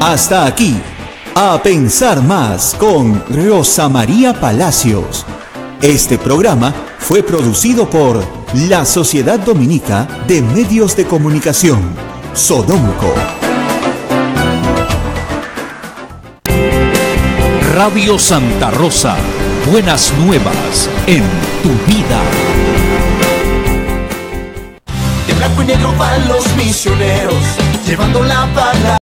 Hasta aquí, A Pensar Más con Rosa María Palacios. Este programa fue producido por la Sociedad Dominica de Medios de Comunicación, Sodomco. Radio Santa Rosa, buenas nuevas en tu vida. De blanco y negro van los misioneros, llevando la palabra.